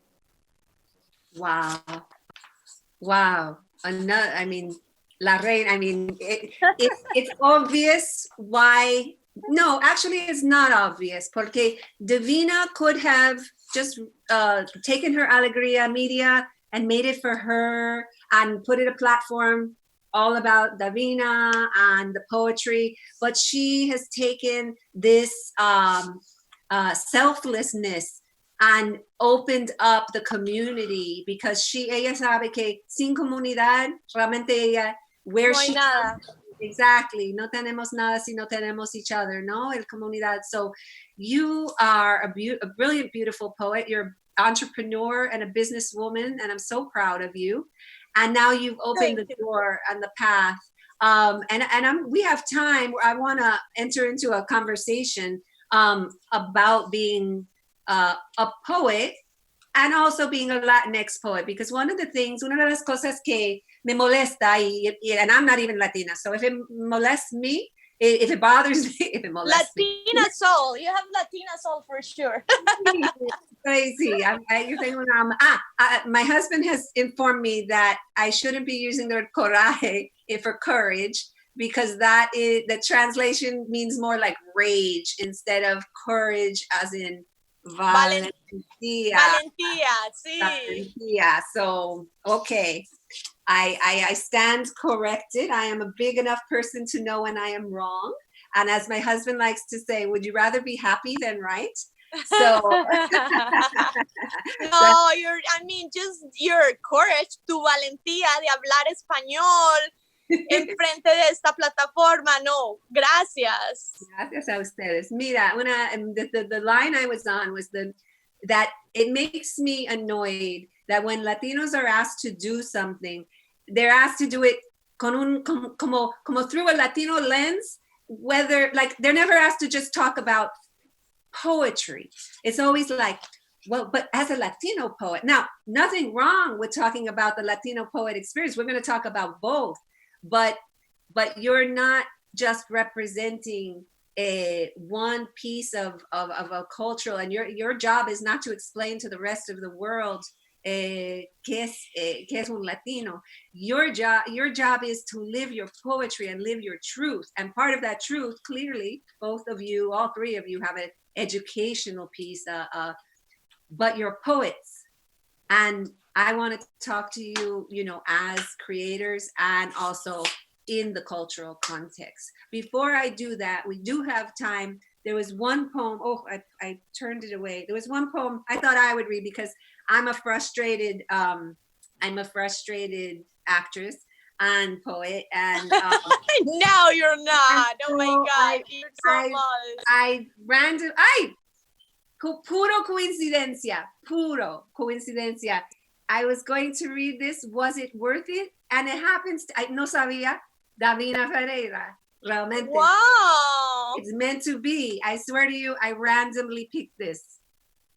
Wow. Wow. Another, I mean, La Reina, I mean, it's obvious why. No, actually, it's not obvious, porque Davina could have just taken her Alegría media and made it for her and put it a platform all about Davina and the poetry, but she has taken this selflessness and opened up the community because ella sabe que sin comunidad, realmente ella, where No hay she nada. exactly, no tenemos nada si no tenemos each other, no, el comunidad. So you are a brilliant, beautiful poet. You're an entrepreneur and a businesswoman, and I'm so proud of you. And now you've opened the door and the path. We have time. I want to enter into a conversation about being a poet and also being a Latinx poet, because una de las cosas que me molesta, and I'm not even Latina, so if it molests me, if it bothers me, if it molests Latina me. soul, you have Latina soul for sure. Crazy. My husband has informed me that I shouldn't be using the word coraje for courage, because that is, the translation means more like rage instead of courage as in Valentía. Valentía, sí. Valentía. So, okay. I stand corrected. I am a big enough person to know when I am wrong. And as my husband likes to say, would you rather be happy than right? So no, just your courage, tu valentía de hablar español en frente de esta plataforma. No, gracias. Gracias a ustedes. Mira, the line I was on was that it makes me annoyed that when Latinos are asked to do something, they're asked to do it como through a Latino lens, whether, like, they're never asked to just talk about poetry. It's always like, well, but as a Latino poet. Now, nothing wrong with talking about the Latino poet experience. We're going to talk about both, but you're not just representing one piece of a cultural, and your job is not to explain to the rest of the world qué es un Latino. Your job is to live your poetry and live your truth. And part of that truth, clearly, both of you, all three of you, have an educational piece, but you're poets. And I want to talk to you, as creators and also in the cultural context. Before I do that, we do have time. There was one poem, I turned it away. There was one poem I thought I would read because I'm a frustrated actress and poet, and no, you're not. Oh my God, you're so puro coincidencia. I was going to read this. Was it worth it? And it happens. I no sabía. Davina Ferreira. Realmente. Wow. It's meant to be. I swear to you, I randomly picked this.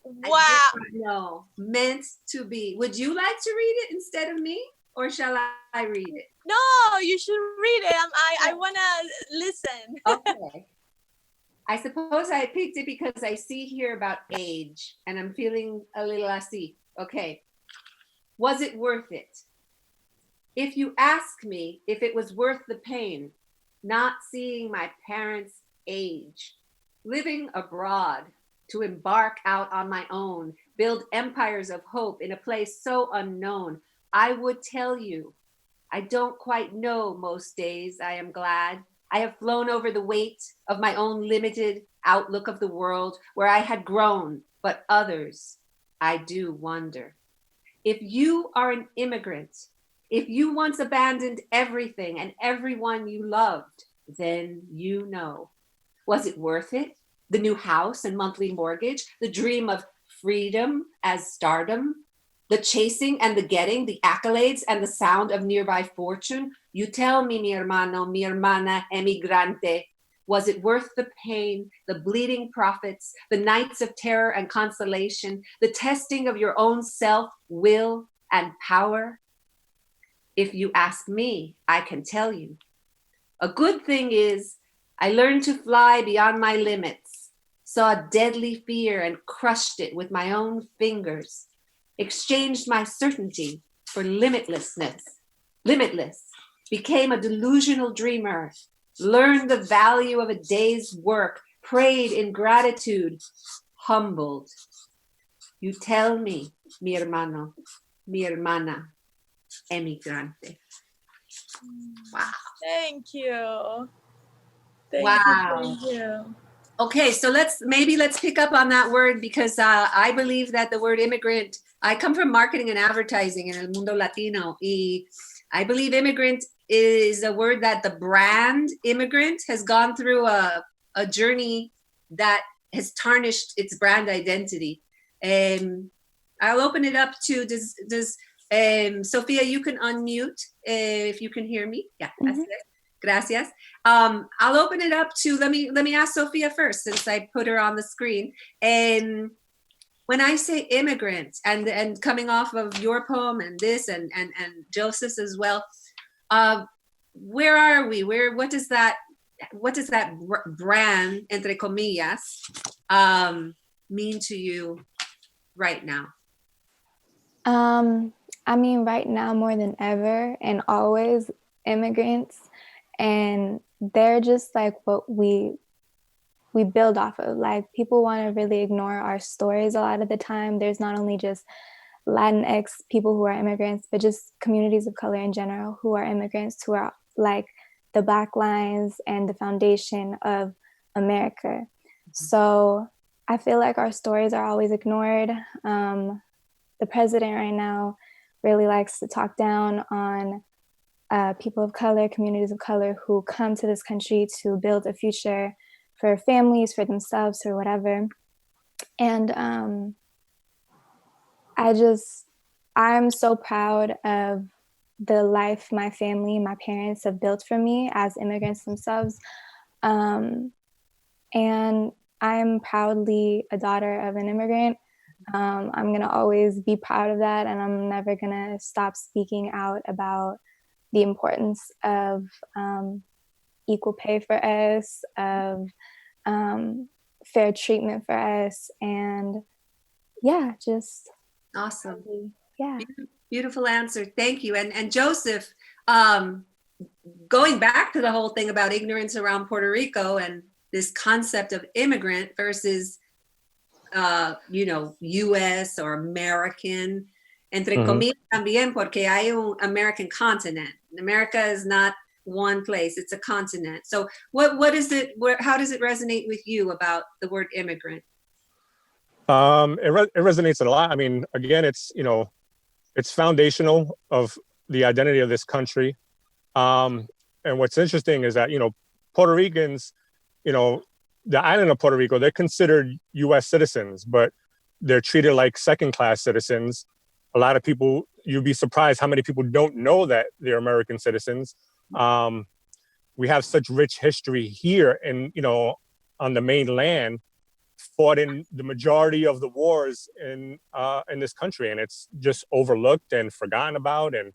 Wow. No, meant to be. Would you like to read it instead of me? Or shall I read it? No, you should read it. I want to listen. Okay. I suppose I picked it because I see here about age and I'm feeling a little así. Okay. Was it worth it? If you ask me if it was worth the pain, not seeing my parents' age, living abroad to embark out on my own, build empires of hope in a place so unknown, I would tell you, I don't quite know most days, I am glad. I have flown over the weight of my own limited outlook of the world where I had grown, but others, I do wonder. If you are an immigrant, if you once abandoned everything and everyone you loved, then you know. Was it worth it? The new house and monthly mortgage, the dream of freedom as stardom, the chasing and the getting, the accolades and the sound of nearby fortune. You tell me, mi hermano, mi hermana emigrante, was it worth the pain, the bleeding profits, the nights of terror and consolation, the testing of your own self, will, and power? If you ask me, I can tell you. A good thing is I learned to fly beyond my limits, saw deadly fear and crushed it with my own fingers, exchanged my certainty for limitlessness, became a delusional dreamer, learned the value of a day's work, prayed in gratitude, humbled. You tell me, mi hermano, mi hermana, emigrante. Wow. Thank you. Thank you. Okay, so let's pick up on that word, because I believe that the word immigrant, I come from marketing and advertising in el mundo latino, y I believe immigrant is a word that the brand immigrant has gone through a journey that has tarnished its brand identity. I'll open it up to, does Sofia, you can unmute if you can hear me. Yeah, Mm-hmm. Gracias. I'll open it up to, let me ask Sofia first, since I put her on the screen. When I say immigrant, and coming off of your poem and this and Joseph's as well, where are we? What does that brand, entre comillas, mean to you right now? I mean, right now more than ever, and always, immigrants, and they're just like what we build off of. Like, people want to really ignore our stories a lot of the time. There's not only just Latinx people who are immigrants, but just communities of color in general who are immigrants, who are like the Black lines and the foundation of America. So I feel like our stories are always ignored. The president right now really likes to talk down on people of color, communities of color who come to this country to build a future for families, for themselves, or whatever. And I'm so proud of the life my family, my parents have built for me as immigrants themselves. And I'm proudly a daughter of an immigrant. I'm gonna always be proud of that, and I'm never gonna stop speaking out about the importance of equal pay for us, of fair treatment for us, and yeah, just awesome. Yeah. Beautiful answer. Thank you. And Joseph, going back to the whole thing about ignorance around Puerto Rico and this concept of immigrant versus US or American, entre comillas también, porque hay un American continent. America is not one place, it's a continent. So what is it, how does it resonate with you about the word immigrant? It resonates a lot. I mean, again, it's foundational of the identity of this country. And what's interesting is that, Puerto Ricans, the island of Puerto Rico, they're considered US citizens, but they're treated like second-class citizens. A lot of people, you'd be surprised how many people don't know that they're American citizens. We have such rich history here and, on the mainland, fought in the majority of the wars in this country, and it's just overlooked and forgotten about, and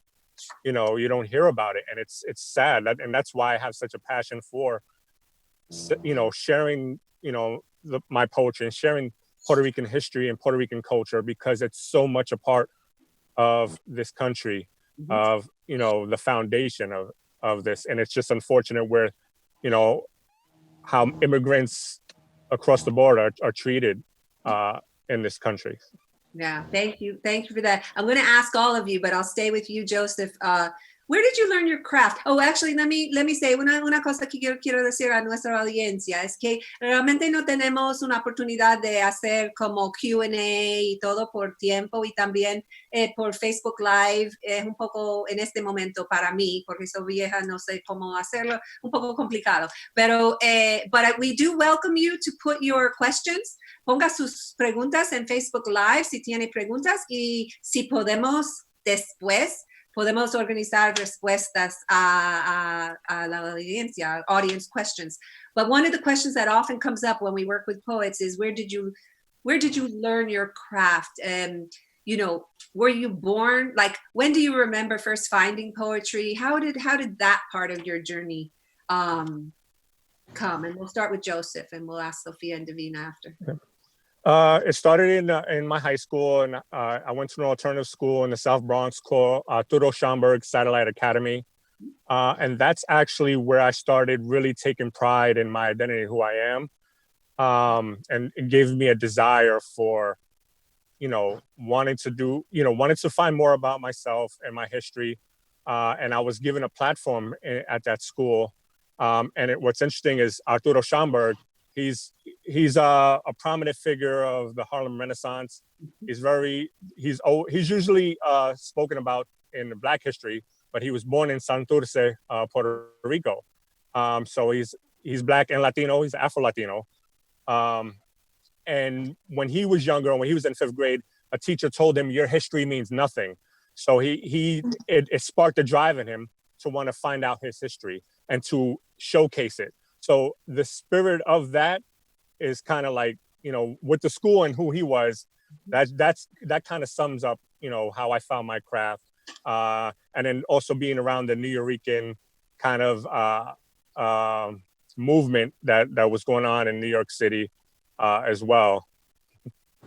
you don't hear about it, and it's sad. And that's why I have such a passion for sharing my poetry and sharing Puerto Rican history and Puerto Rican culture, because it's so much a part of this country, of the foundation of this. And it's just unfortunate where how immigrants across the board are treated in this country. Yeah, thank you for that. I'm going to ask all of you, but I'll stay with you, Joseph. Where did you learn your craft? Oh, actually, let me say una cosa que quiero decir a nuestra audiencia es que realmente no tenemos una oportunidad de hacer como Q&A y todo por tiempo, y también por Facebook Live es un poco en este momento para mí, porque soy vieja, no sé cómo hacerlo, un poco complicado. Pero but we do welcome you to put your questions. Ponga sus preguntas en Facebook Live si tiene preguntas, y si podemos después podemos organizar respuestas a la audiencia, audience questions. But one of the questions that often comes up when we work with poets is, where did you learn your craft? Were you born? Like, when do you remember first finding poetry? How did that part of your journey come? And we'll start with Joseph, and we'll ask Sofia and Davina after. It started in my high school, and I went to an alternative school in the South Bronx called Arturo Schomburg Satellite Academy. And that's actually where I started really taking pride in my identity, who I am. And it gave me a desire for, wanting to find more about myself and my history. And I was given a platform at that school. What's interesting is Arturo Schomburg, he's a prominent figure of the Harlem Renaissance. He's usually spoken about in Black history, but he was born in Santurce, Puerto Rico. So he's Black and Latino. He's Afro-Latino. And when he was younger, when he was in 5th grade, a teacher told him, "Your history means nothing." So it sparked a drive in him to want to find out his history and to showcase it. So the spirit of that is kind of like, with the school and who he was, that kind of sums up, how I found my craft. And then also being around the Nuyorican kind of movement that was going on in New York City as well.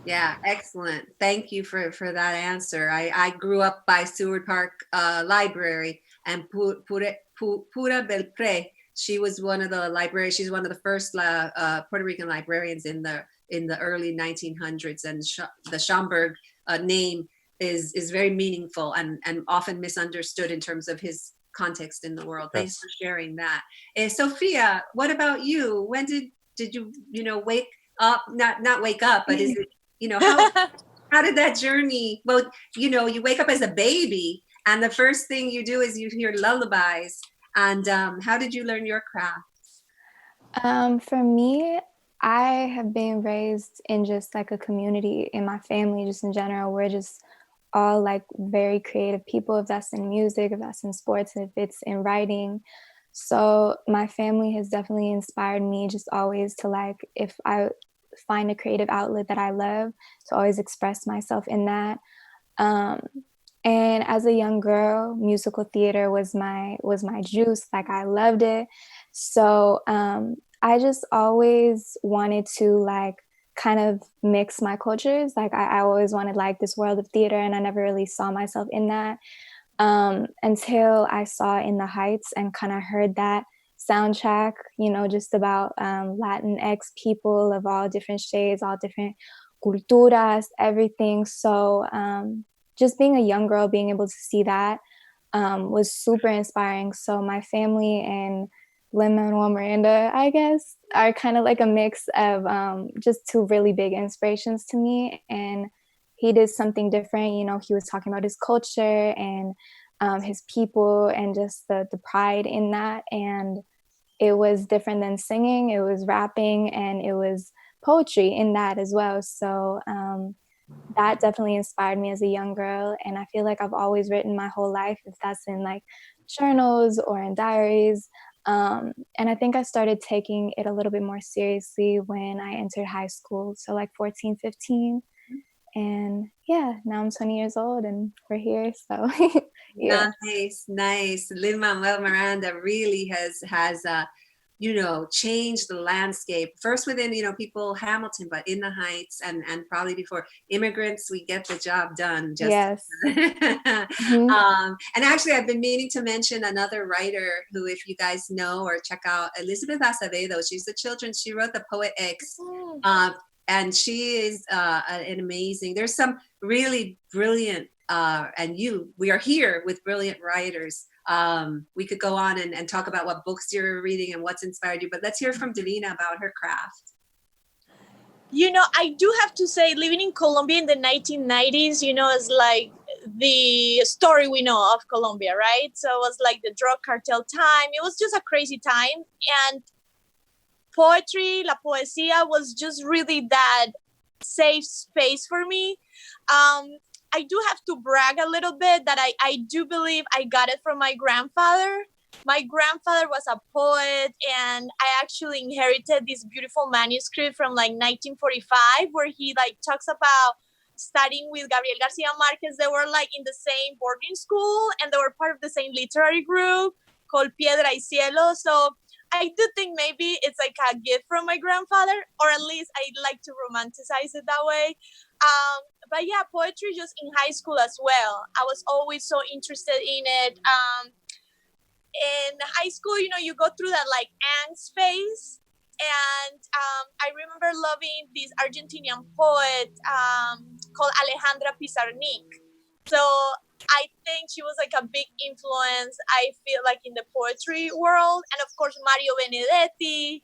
Yeah, excellent. Thank you for that answer. I grew up by Seward Park Library, and Pura Belpré, she was one of the librarians. She's one of the first Puerto Rican librarians in the early 1900s, and the Schomburg name is very meaningful and often misunderstood in terms of his context in the world. Yes. Thanks for sharing that. Sofia, what about you? When did you wake up? Not wake up, but is it how did that journey? Well, you wake up as a baby, and the first thing you do is you hear lullabies. And how did you learn your craft? For me, I have been raised in just like a community in my family, just in general. We're just all like very creative people, if that's in music, if that's in sports, if it's in writing. So my family has definitely inspired me just always to, like, if I find a creative outlet that I love, to always express myself in that. And as a young girl, musical theater was my juice. Like, I loved it. So I just always wanted to like kind of mix my cultures. Like I always wanted like this world of theater, and I never really saw myself in that until I saw In the Heights and kind of heard that soundtrack, just about Latinx people of all different shades, all different culturas, everything. So just being a young girl, being able to see that was super inspiring. So my family and Lin-Manuel Miranda, I guess, are kind of like a mix of just two really big inspirations to me. And he did something different. He was talking about his culture and his people and just the pride in that. And it was different than singing. It was rapping, and it was poetry in that as well. So that definitely inspired me as a young girl. And I feel like I've always written my whole life, if that's in like journals or in diaries. And I think I started taking it a little bit more seriously when I entered high school. So like 14, 15. And yeah, now I'm 20 years old and we're here. So yeah. Nice. Lin-Manuel Miranda really has changed the landscape, first within, people, Hamilton, but In the Heights and probably before Immigrants, We Get the Job Done. Yes. And actually, I've been meaning to mention another writer who, if you guys know or check out, Elizabeth Acevedo. She's she wrote The Poet X. And she is an amazing, there's some really brilliant, we are here with brilliant writers. We could go on and talk about what books you're reading and what's inspired you, but let's hear from Davina about her craft. I do have to say, living in Colombia in the 1990s, is like the story we know of Colombia, right? So it was like the drug cartel time. It was just a crazy time. And poetry, la poesía, was just really that safe space for me. I do have to brag a little bit that I do believe I got it from my grandfather. My grandfather was a poet, and I actually inherited this beautiful manuscript from like 1945, where he like talks about studying with Gabriel Garcia Marquez. They were like in the same boarding school, and they were part of the same literary group called Piedra y Cielo. So I do think maybe it's like a gift from my grandfather, or at least I like to romanticize it that way. But yeah, poetry just in high school as well. I was always so interested in it. In high school, you go through that like angst phase. And I remember loving this Argentinian poet called Alejandra Pizarnik. So I think she was like a big influence, I feel like, in the poetry world. And of course, Mario Benedetti,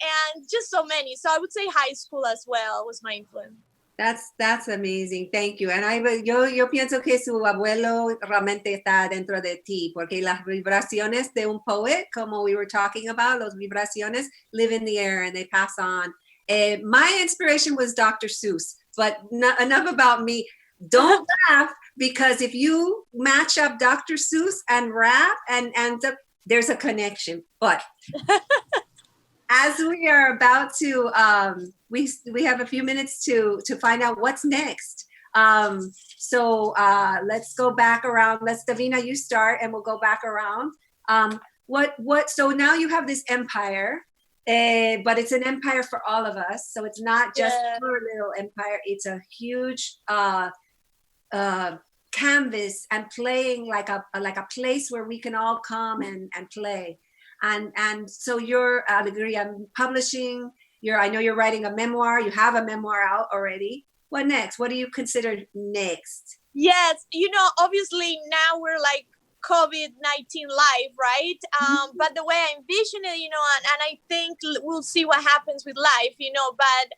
and just so many. So I would say high school as well was my influence. That's amazing. Thank you. And yo pienso que su abuelo realmente está dentro de ti, porque las vibraciones de un poet, como we were talking about, los vibraciones live in the air and they pass on. My inspiration was Dr. Seuss, but enough about me. Don't laugh, because if you match up Dr. Seuss and rap, and there's a connection. But as we are about to, we have a few minutes to find out what's next. So let's go back around. Davina, you start, and we'll go back around. So now you have this empire, but it's an empire for all of us. So it's not just your little empire. It's a huge canvas, and playing like a place where we can all come and play. And so you're publishing. I know you're writing a memoir. You have a memoir out already. What next? What do you consider next? Yes, obviously now we're like COVID-19 live, right? But the way I envision it, and I think we'll see what happens with life, but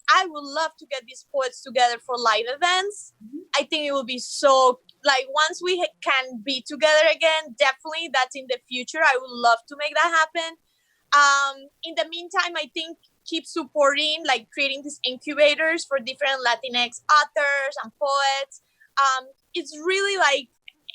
I would love to get these poets together for live events. I think it will be so, like, once we can be together again, definitely that's in the future. I would love to make that happen. In the meantime, I think keep supporting, like creating these incubators for different Latinx authors and poets. It's really like,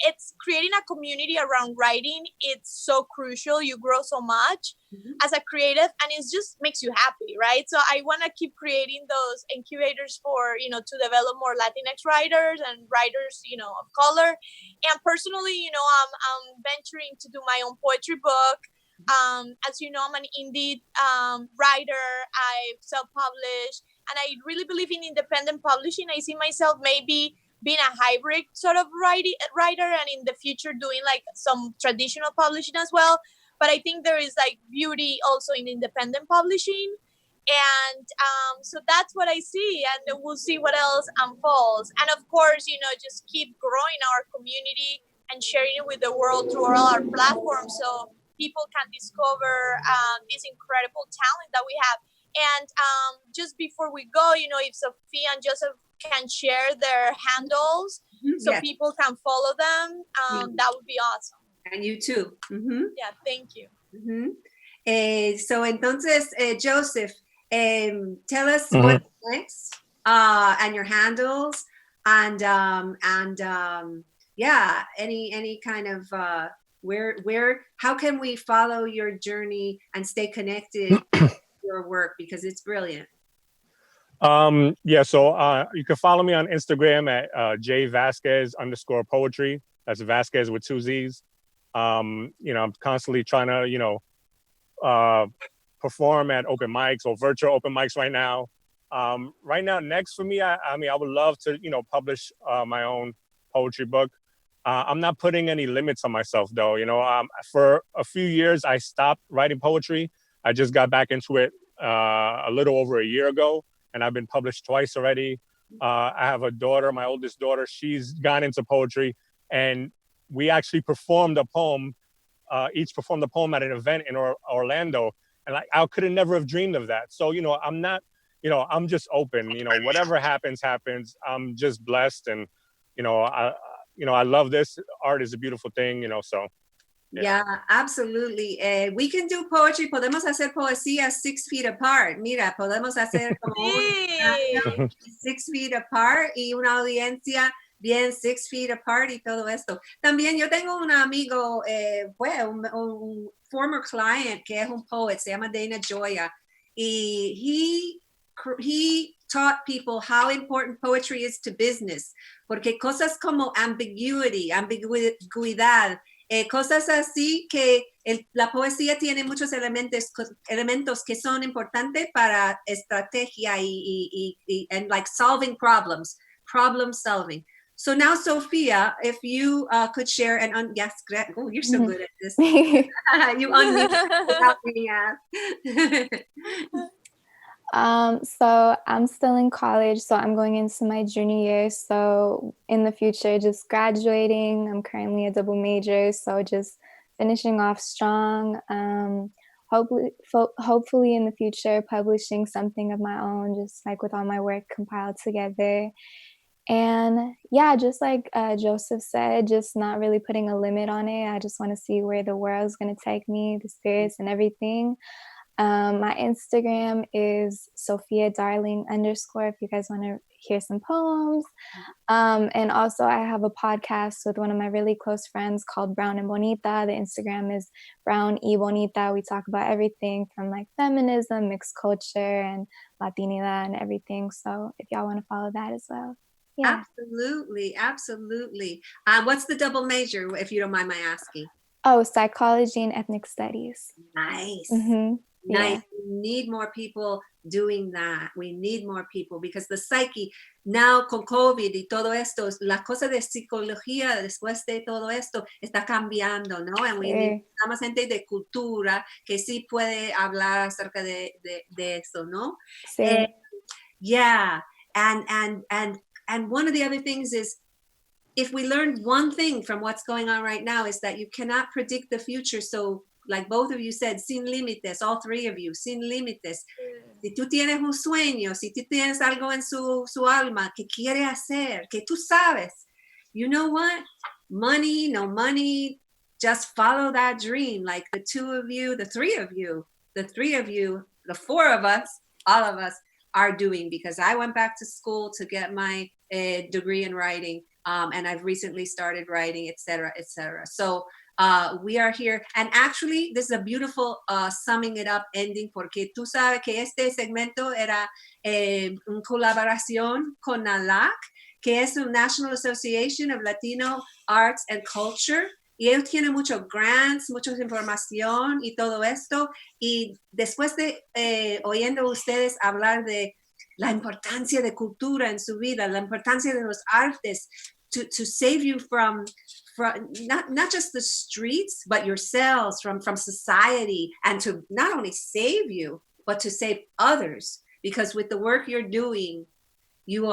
it's creating a community around writing. It's so crucial. You grow so much as a creative, and it just makes you happy, right? So I want to keep creating those incubators for, to develop more Latinx writers and writers, of color. And personally, I'm venturing to do my own poetry book. As you know, I'm an indie writer. I self-publish, and I really believe in independent publishing. I see myself maybe being a hybrid sort of writer, and in the future doing like some traditional publishing as well. But I think there is like beauty also in independent publishing. And so that's what I see, and we'll see what else unfolds. And of course, just keep growing our community and sharing it with the world through all our platforms, so people can discover this incredible talent that we have. And just before we go, if Sofia and Joseph can share their handles so people can follow them, that would be awesome. And you too. Yeah, thank you. So entonces, Joseph, tell us what's next, and your handles, and any kind of where how can we follow your journey and stay connected to your work, because it's brilliant. So you can follow me on Instagram at j_Vásquez_poetry. That's Vásquez with 2 Z's. I'm constantly trying to, perform at open mics or virtual open mics right now. Right now, next for me, I would love to, publish my own poetry book. I'm not putting any limits on myself, though. For a few years, I stopped writing poetry. I just got back into it a little over a year ago, and I've been published twice already. I have a daughter, my oldest daughter. She's gone into poetry, and we actually performed a poem. Each performed a poem at an event in Orlando, and I could have never have dreamed of that. So, I'm not, I'm just open. Whatever happens, happens. I'm just blessed, and I love this. Art is a beautiful thing, so. Yeah, absolutely. We can do poetry. Podemos hacer poesía 6 feet apart. Mira, podemos hacer como 6 feet apart y una audiencia bien 6 feet apart y todo esto. También yo tengo un amigo, un former client que es un poet, se llama Dana Joya, y he taught people how important poetry is to business, porque cosas como ambiguidad, cosas así que la poesía tiene muchos elementos que son importantes para estrategia and like solving problems, problem solving. So now, Sofia, if you could share yes, oh, you're so good at this. You unmute without being asked. So I'm still in college, so I'm going into my junior year. So in the future, just graduating. I'm currently a double major, so just finishing off strong. Hopefully in the future, publishing something of my own, just like with all my work compiled together. And yeah, just like Joseph said, just not really putting a limit on it. I just want to see where the world's going to take me, the spirits and everything. My Instagram is Sofia_Darling_ if you guys want to hear some poems. And also I have a podcast with one of my really close friends called Brown and Bonita. The Instagram is Brown y Bonita. We talk about everything from like feminism, mixed culture, and Latinidad and everything. So if y'all want to follow that as well. Yeah. Absolutely. What's the double major, if you don't mind my asking? Oh, psychology and ethnic studies. Nice. Mm-hmm. Nice. Yeah. We need more people doing that. We need more people because the psyche, now con COVID y todo esto, la cosa de psicología después de todo esto está cambiando, ¿no? And we need más gente de cultura que sí puede hablar acerca de eso, ¿no? Sí. Yeah. And one of the other things is, if we learned one thing from what's going on right now, is that you cannot predict the future. So like both of you said, sin límites, all three of you, sin límites. Si tú tienes un sueño, si tú tienes algo en su alma que quiere hacer, que tú sabes, you know what? Money, no money, just follow that dream. Like the two of you, the three of you, the four of us, all of us are doing, because I went back to school to get my degree in writing, and I've recently started writing, etc., etc. So we are here, and actually this is a beautiful summing it up ending, porque tú sabes que este segmento era una colaboración con NALAC, que es la National Association of Latino Arts and Culture, y ellos tienen muchos grants, mucha información y todo esto, y después de oyendo ustedes hablar de la importancia de cultura en su vida, la importancia de los artes, to save you from not just the streets, but yourselves from society, and to not only save you, but to save others. Because with the work you're doing, you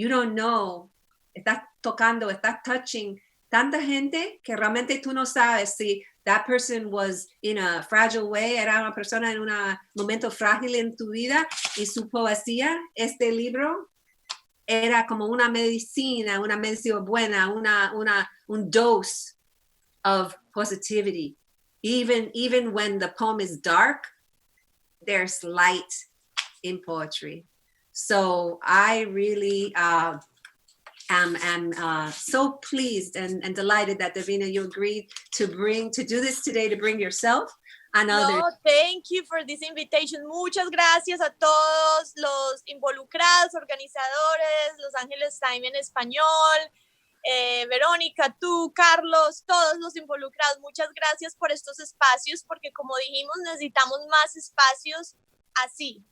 don't know, estás tocando, estás touching tanta gente que realmente tú no sabes si that person was in a fragile way, era una persona en un momento frágil en tu vida, y su poesía, este libro, era como una medicina buena, un dose of positivity. Even when the poem is dark, there's light in poetry. So I really am so pleased and delighted that, Davina, you agreed to do this today, to bring yourself and others. No, thank you for this invitation. Muchas gracias a todos los involucrados, organizadores, Los Ángeles Time en español, Verónica, tú, Carlos, todos los involucrados. Muchas gracias por estos espacios, porque como dijimos, necesitamos más espacios así.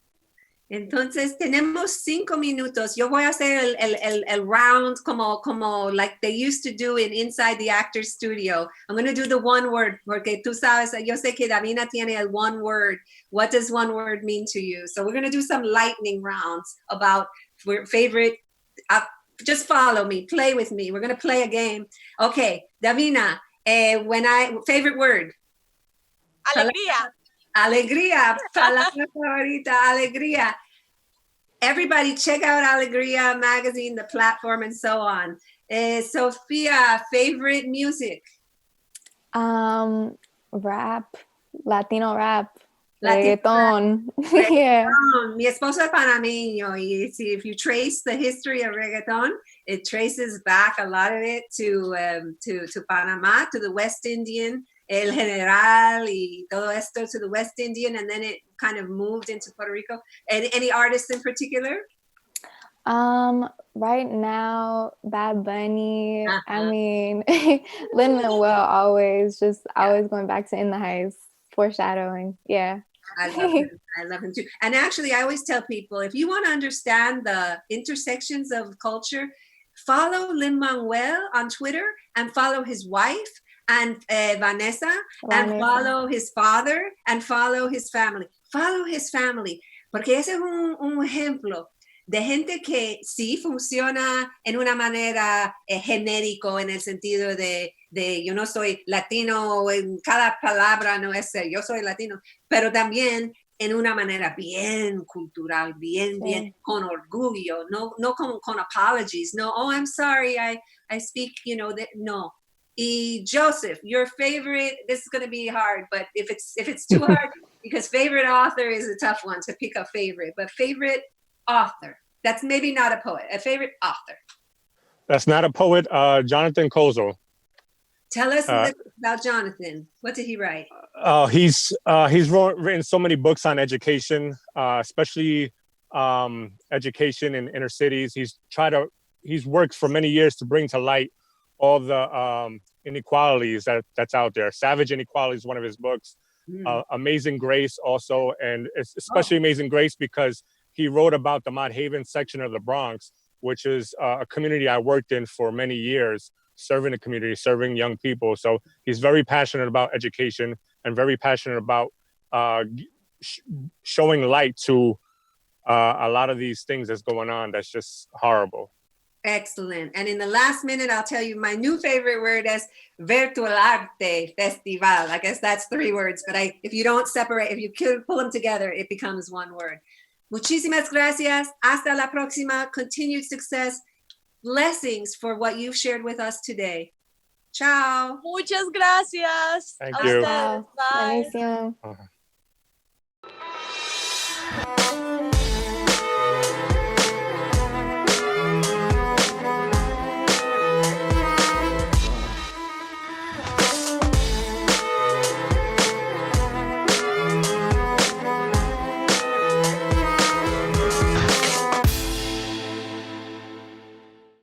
Entonces tenemos 5 minutos. Yo voy a hacer el round como like they used to do inside the actor's studio. I'm going to do the one word, porque tú sabes, yo sé que Davina tiene el one word. What does one word mean to you? So we're going to do some lightning rounds about favorite. Just follow me, play with me. We're going to play a game. Okay, Davina, favorite word. Alegría. Alegría, palabra favorita, alegría. Everybody check out Alegría magazine, the platform, and so on. Sofia, favorite music? Rap, Latino rap, reggaeton. Yeah. Mi esposo es panameño, y see, if you trace the history of reggaeton, it traces back a lot of it to Panama, to the West Indian, El General y todo esto, to the West Indian, and then it kind of moved into Puerto Rico. Any artists in particular? Right now, Bad Bunny. I Uh-huh. mean, Lin-Manuel always going back to In the Heights, foreshadowing. Yeah. I love him. I love him too. And actually, I always tell people, if you want to understand the intersections of culture, follow Lin-Manuel on Twitter and follow his wife and Vanessa, and follow his father and follow his family. Follow his family, porque ese es un ejemplo de gente que sí funciona en una manera genérico, en el sentido de yo no soy latino, en cada palabra no es yo soy latino, pero también en una manera bien cultural, bien con orgullo, no con apologies, no, oh, I'm sorry, I speak, no. Y Joseph, your favorite, this is going to be hard, but if it's too hard, because favorite author is a tough one to pick a favorite, but favorite author, that's maybe not a poet, a favorite author. That's not a poet, Jonathan Kozil. Tell us a little about Jonathan. What did he write? He's written so many books on education, especially education in inner cities. He's worked for many years to bring to light all the inequalities that's out there. Savage Inequality is one of his books. Amazing Grace also, and it's especially Amazing Grace because he wrote about the Mott Haven section of the Bronx, which is a community I worked in for many years, serving the community, serving young people. So he's very passionate about education and very passionate about showing light to a lot of these things that's going on that's just horrible. Excellent. And in the last minute, I'll tell you my new favorite word is Virtual Arte Festival. I guess that's 3 words, but if you don't separate, if you pull them together, it becomes 1 word. Muchísimas gracias. Hasta la próxima. Continued success. Blessings for what you've shared with us today. Ciao. Muchas gracias. Thank you. Bye. Buenísimo.